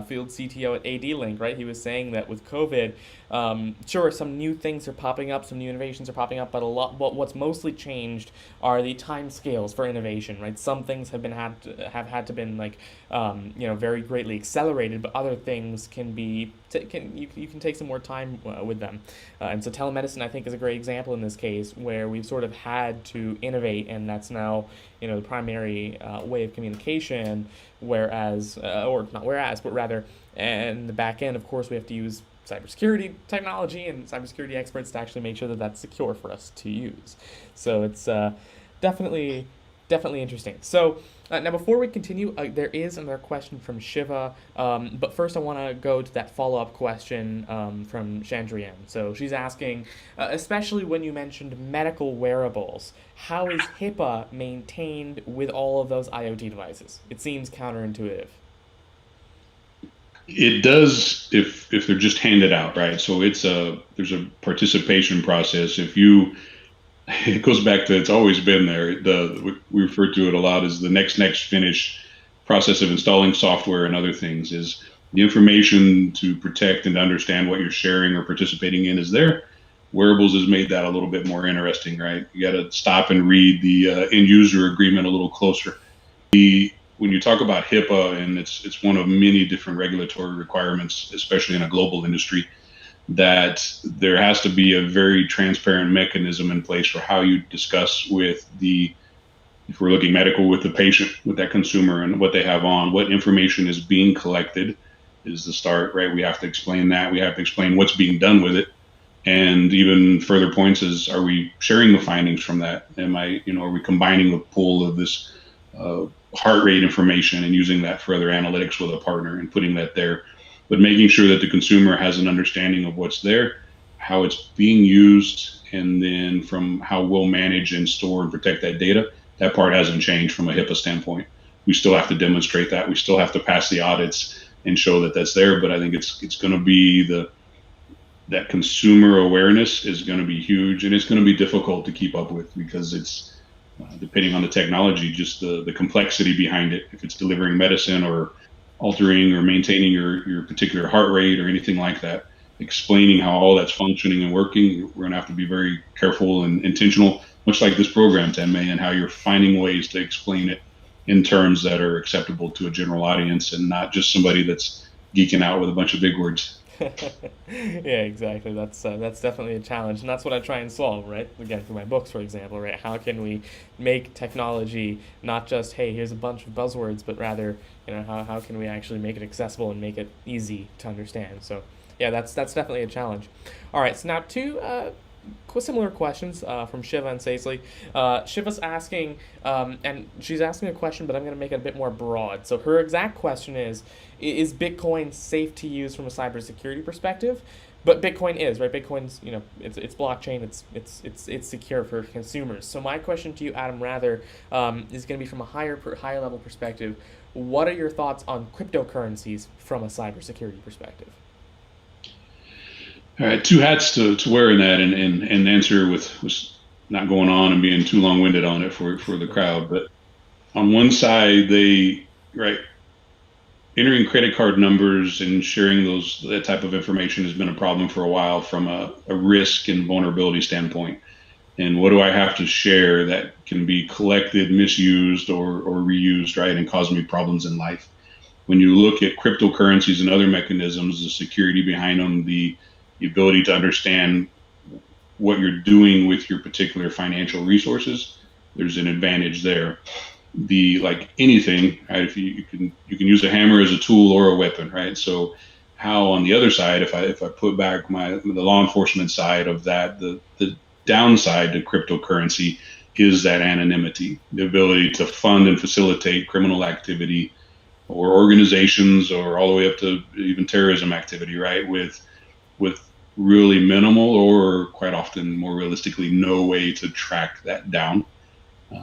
field CTO at AD Link, right? He was saying that with COVID, sure, some new things are popping up, some new innovations are popping up, but what's mostly changed are the time scales for innovation, right? Some things have had to been like very greatly accelerated, but other things you can take some more time with them. And so telemedicine, I think, is a great example in this case where we've sort of had to innovate, and that's now the primary way of communication. Whereas, or not whereas, but rather, in the back end, of course, we have to use cybersecurity technology and cybersecurity experts to actually make sure that that's secure for us to use. So it's definitely interesting. So now, before we continue, there is another question from Shiva, but first I want to go to that follow-up question from Chandrian. So she's asking, especially when you mentioned medical wearables, how is HIPAA maintained with all of those IoT devices? It seems counterintuitive. It does if they're just handed out, right? So there's a participation process. If you It goes back to, it's always been there. We refer to it a lot as the next finish process of installing software and other things. Is the information to protect and understand what you're sharing or participating in is there. Wearables has made that a little bit more interesting, right? You got to stop and read the end user agreement a little closer. When you talk about HIPAA, and it's one of many different regulatory requirements, especially in a global industry, that there has to be a very transparent mechanism in place for how you discuss if we're looking medical, with the patient, with that consumer and what they have on, what information is being collected is the start, right? We have to explain that. We have to explain what's being done with it. And even further points is, are we sharing the findings from that? Are we combining the pool of this heart rate information and using that for other analytics with a partner and putting that there? But making sure that the consumer has an understanding of what's there, how it's being used, and then from how we'll manage and store and protect that data, that part hasn't changed from a HIPAA standpoint. We still have to demonstrate that. We still have to pass the audits and show that that's there. But I think it's going to be that consumer awareness is going to be huge, and it's going to be difficult to keep up with because it's depending on the technology, just the complexity behind it. If it's delivering medicine or altering or maintaining your particular heart rate or anything like that, explaining how all that's functioning and working, we're going to have to be very careful and intentional, much like this program, Tanmay, and how you're finding ways to explain it in terms that are acceptable to a general audience and not just somebody that's geeking out with a bunch of big words. Yeah, exactly. That's definitely a challenge, and that's what I try and solve, right? Again, through my books, for example, right? How can we make technology not just, hey, here's a bunch of buzzwords, but rather, how can we actually make it accessible and make it easy to understand? So, yeah, that's definitely a challenge. All right, so now two similar questions from Shiva and Saisley. Shiva's asking, and she's asking a question, but I'm going to make it a bit more broad. So her exact question is Bitcoin safe to use from a cybersecurity perspective? But Bitcoin is, right. Bitcoin's, it's blockchain. It's secure for consumers. So my question to you, Adam, rather, is going to be from a higher level perspective. What are your thoughts on cryptocurrencies from a cybersecurity perspective? All right, two hats to wear in that, and answer with not going on and being too long winded on it for the crowd. But on one side, right, entering credit card numbers and sharing that type of information has been a problem for a while from a risk and vulnerability standpoint. And what do I have to share that can be collected, misused, or reused, right, and cause me problems in life? When you look at cryptocurrencies and other mechanisms, the security behind them, the ability to understand what you're doing with your particular financial resources, there's an advantage there. Like anything, right? If you can use a hammer as a tool or a weapon, right? So how on the other side, if I put back the law enforcement side of that, the downside to cryptocurrency is that anonymity, the ability to fund and facilitate criminal activity or organizations, or all the way up to even terrorism activity, right? With really minimal, or quite often more realistically, no way to track that down.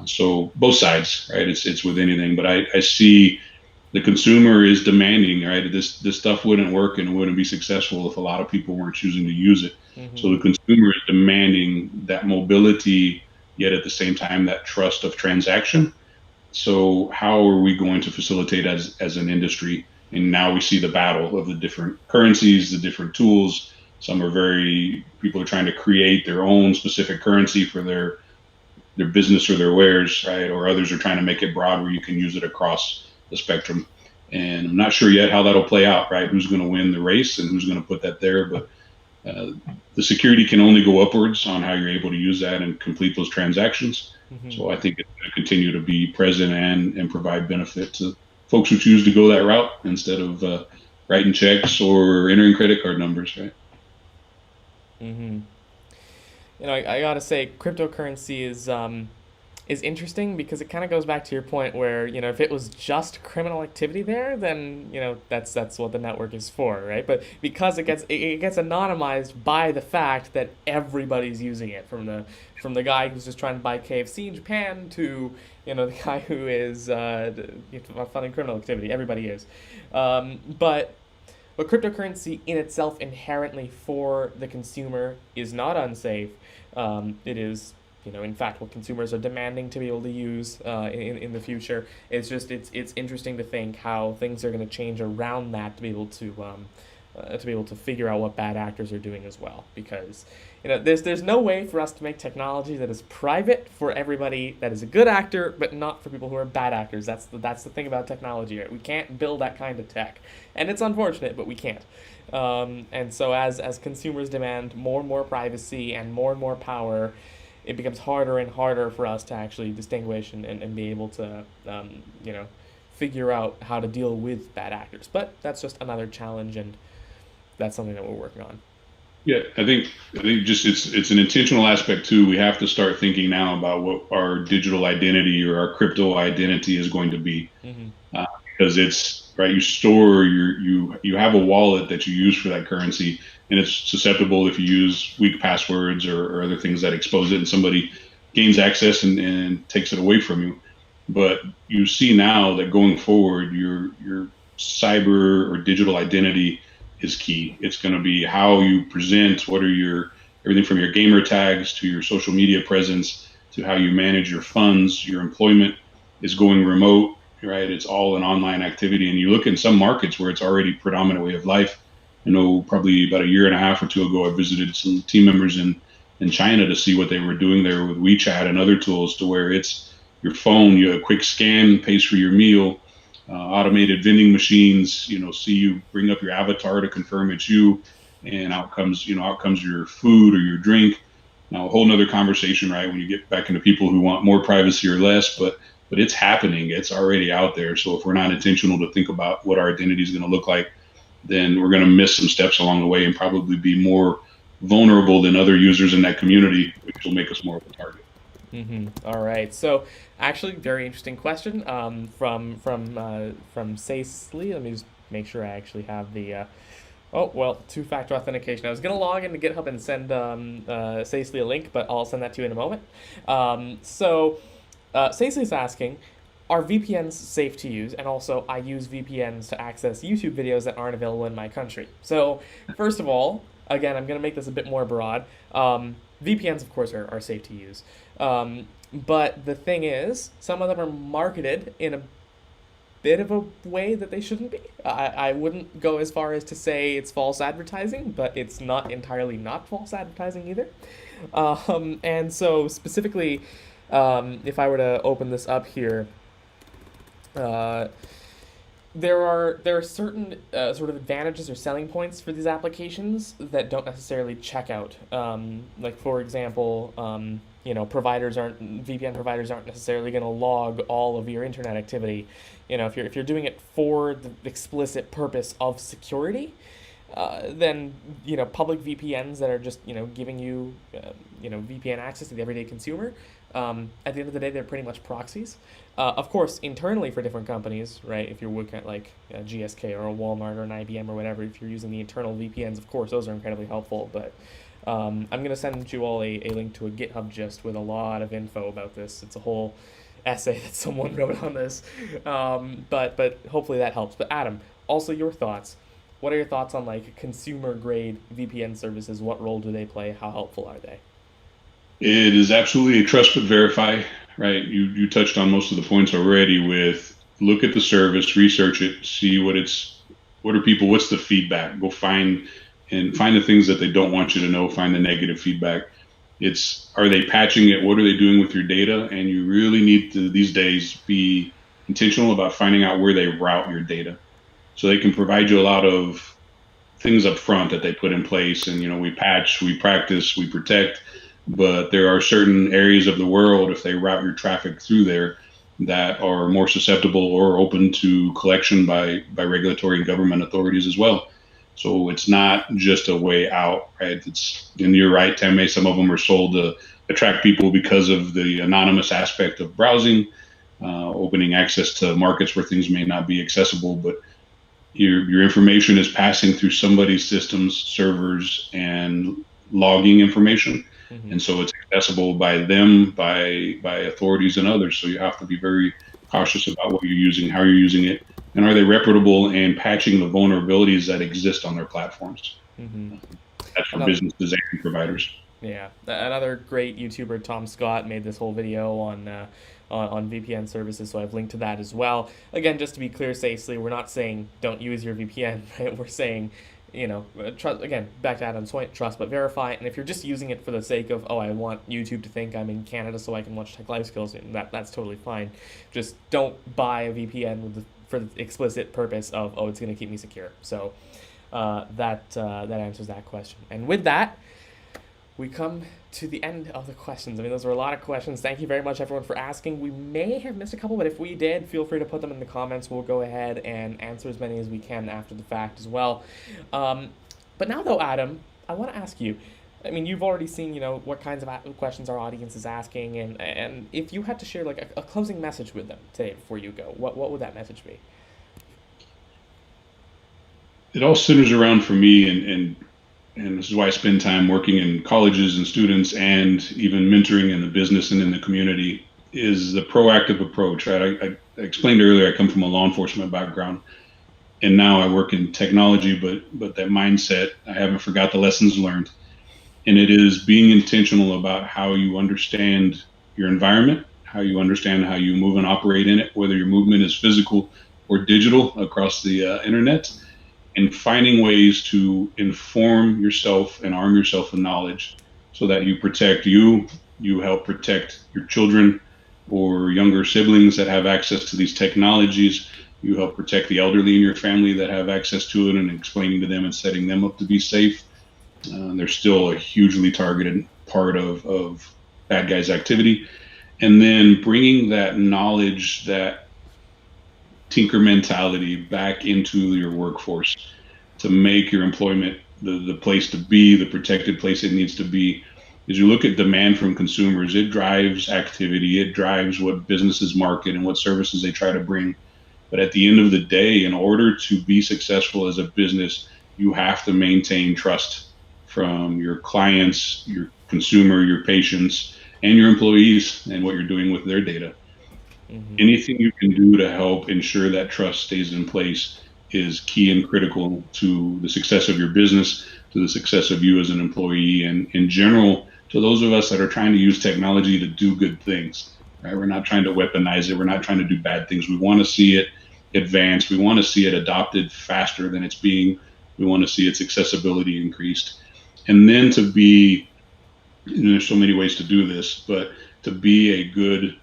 So both sides, right? It's with anything, but I see the consumer is demanding, right? This stuff wouldn't work and it wouldn't be successful if a lot of people weren't choosing to use it. So Mm-hmm. the consumer is demanding that mobility, yet at the same time that trust of transaction. So how are we going to facilitate as an industry? And now we see the battle of the different currencies, the different tools. Some are people are trying to create their own specific currency for their business or their wares, right? Or others are trying to make it broad where you can use it across the spectrum. And I'm not sure yet how that'll play out, right? Who's going to win the race and who's going to put that there? But uh, the security can only go upwards on how you're able to use that and complete those transactions. Mm-hmm. So I think it's going to continue to be present and provide benefit to folks who choose to go that route instead of writing checks or entering credit card numbers, right? Mm-hmm. I gotta say, cryptocurrency is interesting because it kind of goes back to your point where if it was just criminal activity there, then that's what the network is for, right? But because it gets anonymized by the fact that everybody's using it, from the guy who's just trying to buy KFC in Japan to the guy who is funding criminal activity. Everybody is, but cryptocurrency in itself inherently for the consumer is not unsafe. It is, in fact, what consumers are demanding to be able to use in the future. It's interesting to think how things are going to change around that to be able to figure out what bad actors are doing as well. Because there's no way for us to make technology that is private for everybody that is a good actor, but not for people who are bad actors. That's the thing about technology. Right? We can't build that kind of tech, and it's unfortunate, but we can't. And so as consumers demand more and more privacy and more power, it becomes harder and harder for us to actually distinguish and be able to figure out how to deal with bad actors. But that's just another challenge, and that's something that we're working on. Yeah, I think just it's an intentional aspect too. We have to start thinking now about what our digital identity or our crypto identity is going to be, Mm-hmm. uh, because it's right. You store you have a wallet that you use for that currency, and it's susceptible if you use weak passwords or other things that expose it, and somebody gains access and takes it away from you. But you see now that going forward, your cyber or digital identity is key. It's going to be how you present, what are your everything from your gamer tags to your social media presence to how you manage your funds, your employment is going remote, right? It's all an online activity. And you look in some markets where it's already predominant way of life. I know probably about a year and a half or two ago, I visited some team members in China to see what they were doing there with WeChat and other tools to where it's your phone, you have a quick scan, pays for your meal, automated vending machines, see you bring up your avatar to confirm it's you, and out comes your food or your drink. Now, a whole nother conversation, right? When you get back into people who want more privacy or less, but it's happening. It's already out there. So if we're not intentional to think about what our identity is going to look like, then we're going to miss some steps along the way and probably be more vulnerable than other users in that community, which will make us more of a target. All right. So, actually, very interesting question from Cecily. Let me just make sure I actually have the. Oh well, two-factor authentication. I was gonna log into GitHub and send Cecily a link, but I'll send that to you in a moment. Cecily's asking, are VPNs safe to use? And also, I use VPNs to access YouTube videos that aren't available in my country. So, first of all, again, I'm going to make this a bit more broad. VPNs, of course, are safe to use. But the thing is, some of them are marketed in a bit of a way that they shouldn't be. I wouldn't go as far as to say it's false advertising, but it's not entirely not false advertising either. And so, specifically, if I were to open this up here, there are certain sort of advantages or selling points for these applications that don't necessarily check out. Like for example, VPN providers aren't necessarily going to log all of your internet activity. If you're doing it for the explicit purpose of security, then public VPNs that are just giving you VPN access to the everyday consumer. At the end of the day, they're pretty much proxies. Of course, internally for different companies, right? If you're looking at like a GSK or a Walmart or an IBM or whatever, if you're using the internal VPNs, of course, those are incredibly helpful. But I'm going to send you all a link to a GitHub gist with a lot of info about this. It's a whole essay that someone wrote on this. But hopefully that helps. But Adam, also your thoughts. What are your thoughts on like consumer grade VPN services? What role do they play? How helpful are they? It is absolutely a trust but verify, right? You touched on most of the points already with look at the service, research it, see what's the feedback. Go find the things that they don't want you to know, find the negative feedback. Are they patching it? What are they doing with your data? And you really need to these days be intentional about finding out where they route your data. So they can provide you a lot of things up front that they put in place. And, we patch, we practice, we protect. But there are certain areas of the world, if they route your traffic through there, that are more susceptible or open to collection by regulatory and government authorities as well. So it's not just a way out, right? And you're right, Tanmay, some of them are sold to attract people because of the anonymous aspect of browsing, opening access to markets where things may not be accessible, but your information is passing through somebody's systems, servers, and logging information. Mm-hmm. And so it's accessible by them, by authorities and others. So you have to be very cautious about what you're using, how you're using it, and are they reputable and patching the vulnerabilities that exist on their platforms. Mm-hmm. That's for businesses and providers. Yeah, another great YouTuber, Tom Scott, made this whole video on VPN services, so I've linked to that as well. Again, just to be clear, Cecily, we're not saying don't use your VPN, right? We're saying, trust, again, back to Adam's point, trust but verify. And if you're just using it for the sake of, I want YouTube to think I'm in Canada so I can watch TechLifeSkills, that's totally fine. Just don't buy a VPN for the explicit purpose of, it's going to keep me secure. So that answers that question. And with that, we come to the end of the questions. I mean, those were a lot of questions. Thank you very much, everyone, for asking. We may have missed a couple, but if we did, feel free to put them in the comments. We'll go ahead and answer as many as we can after the fact as well. But now, though, Adam, I want to ask you, I mean, you've already seen, what kinds of questions our audience is asking, and if you had to share, like, a closing message with them today before you go, what would that message be? It all centers around, for me, and this is why I spend time working in colleges and students and even mentoring in the business and in the community, is the proactive approach, right? I explained earlier, I come from a law enforcement background, and now I work in technology, but that mindset, I haven't forgot the lessons learned. And it is being intentional about how you understand your environment, how you understand how you move and operate in it, whether your movement is physical or digital across the internet, and finding ways to inform yourself and arm yourself with knowledge so that you protect you help protect your children or younger siblings that have access to these technologies. You help protect the elderly in your family that have access to it and explaining to them and setting them up to be safe. They're still a hugely targeted part of bad guys' activity. And then bringing that knowledge, that tinker mentality back into your workforce to make your employment the place to be, the protected place it needs to be. As you look at demand from consumers, it drives activity, it drives what businesses market and what services they try to bring. But at the end of the day, in order to be successful as a business, you have to maintain trust from your clients, your consumer, your patients, and your employees and what you're doing with their data. Mm-hmm. Anything you can do to help ensure that trust stays in place is key and critical to the success of your business, to the success of you as an employee, and in general, to those of us that are trying to use technology to do good things. Right? We're not trying to weaponize it. We're not trying to do bad things. We want to see it advance. We want to see it adopted faster than it's being. We want to see its accessibility increased. And then to be, there's so many ways to do this, but to be a good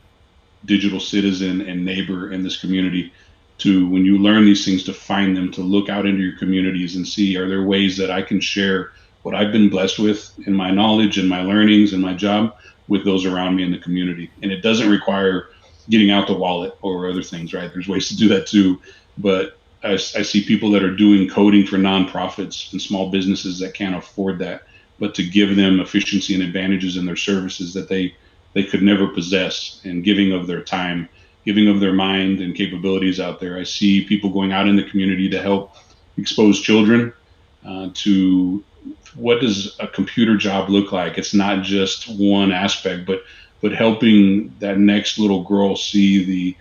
digital citizen and neighbor in this community, to when you learn these things, to find them, to look out into your communities and see, are there ways that I can share what I've been blessed with in my knowledge and my learnings and my job with those around me in the community. And it doesn't require getting out the wallet or other things, right? There's ways to do that too. But I see people that are doing coding for nonprofits and small businesses that can't afford that, but to give them efficiency and advantages in their services that they could never possess, and giving of their time, giving of their mind and capabilities out there. I see people going out in the community to help expose children to what does a computer job look like. It's not just one aspect, but helping that next little girl see the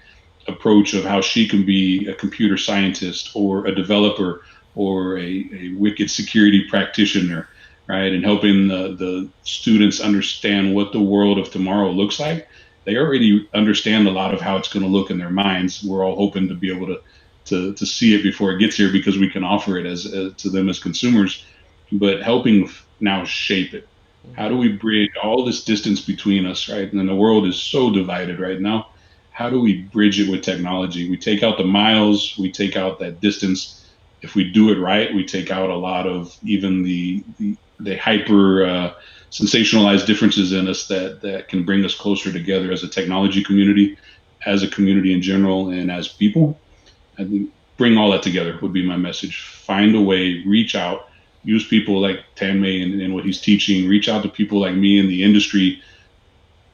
approach of how she can be a computer scientist or a developer or a wicked security practitioner, right? And helping the students understand what the world of tomorrow looks like. They already understand a lot of how it's going to look in their minds. We're all hoping to be able to see it before it gets here because we can offer it as to them as consumers, but helping now shape it. How do we bridge all this distance between us, right? And the world is so divided right now. How do we bridge it with technology? We take out the miles, we take out that distance. If we do it right, we take out a lot of even the hyper sensationalized differences in us that can bring us closer together as a technology community, as a community in general, and as people. I think bring all that together would be my message. Find a way, reach out, use people like Tanmay and what he's teaching, reach out to people like me in the industry.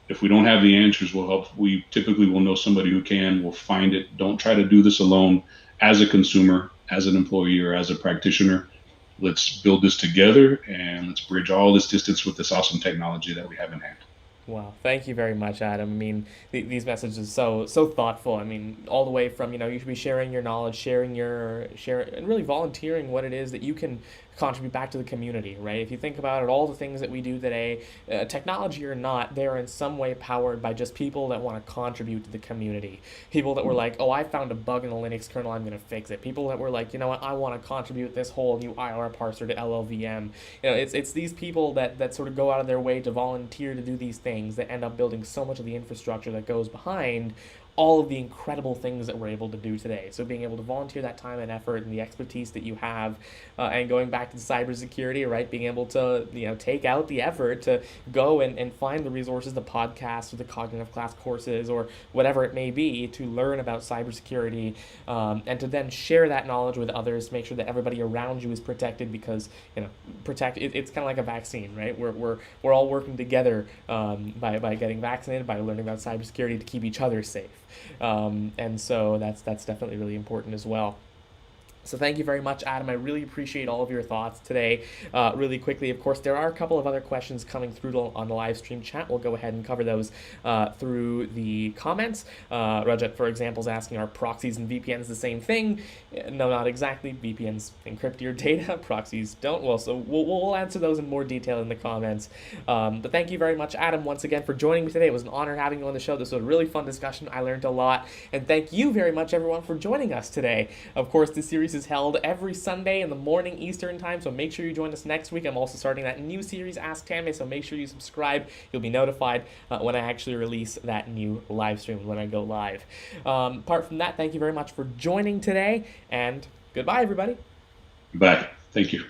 If we don't have the answers, we'll help. We typically will know somebody who can. We'll find it. Don't try to do this alone as a consumer, as an employee, or as a practitioner. Let's build this together and let's bridge all this distance with this awesome technology that we have in hand. Wow, thank you very much, Adam. I mean, these messages are so thoughtful. I mean, all the way from, you should be sharing your knowledge, sharing and really volunteering what it is that you can contribute back to the community, right? If you think about it, all the things that we do today, technology or not, they're in some way powered by just people that want to contribute to the community. People that were like, oh, I found a bug in the Linux kernel, I'm going to fix it. People that were like, you know what, I want to contribute this whole new IR parser to LLVM. It's these people that sort of go out of their way to volunteer to do these things that end up building so much of the infrastructure that goes behind all of the incredible things that we're able to do today. So being able to volunteer that time and effort and the expertise that you have, and going back to cybersecurity, right? Being able to take out the effort to go and find the resources, the podcasts or the cognitive class courses or whatever it may be to learn about cybersecurity, and to then share that knowledge with others to make sure that everybody around you is protected, because it's kind of like a vaccine, right? We're all working together by getting vaccinated, by learning about cybersecurity to keep each other safe. And so that's definitely really important as well. So thank you very much, Adam. I really appreciate all of your thoughts today. Really quickly, of course, there are a couple of other questions coming through on the live stream chat. We'll go ahead and cover those through the comments. Rajat, for example, is asking, are proxies and VPNs the same thing? No, not exactly. VPNs encrypt your data. Proxies don't. Well, so we'll answer those in more detail in the comments. But thank you very much, Adam, once again for joining me today. It was an honor having you on the show. This was a really fun discussion. I learned a lot. And thank you very much, everyone, for joining us today. Of course, this series series is held every Sunday in the morning Eastern time, so make sure you join us next week. I'm also starting that new series, Ask Tanmay, so make sure you subscribe. You'll be notified when I actually release that new live stream, when I go live. Apart from that, thank you very much for joining today, and goodbye, everybody. Bye. Thank you.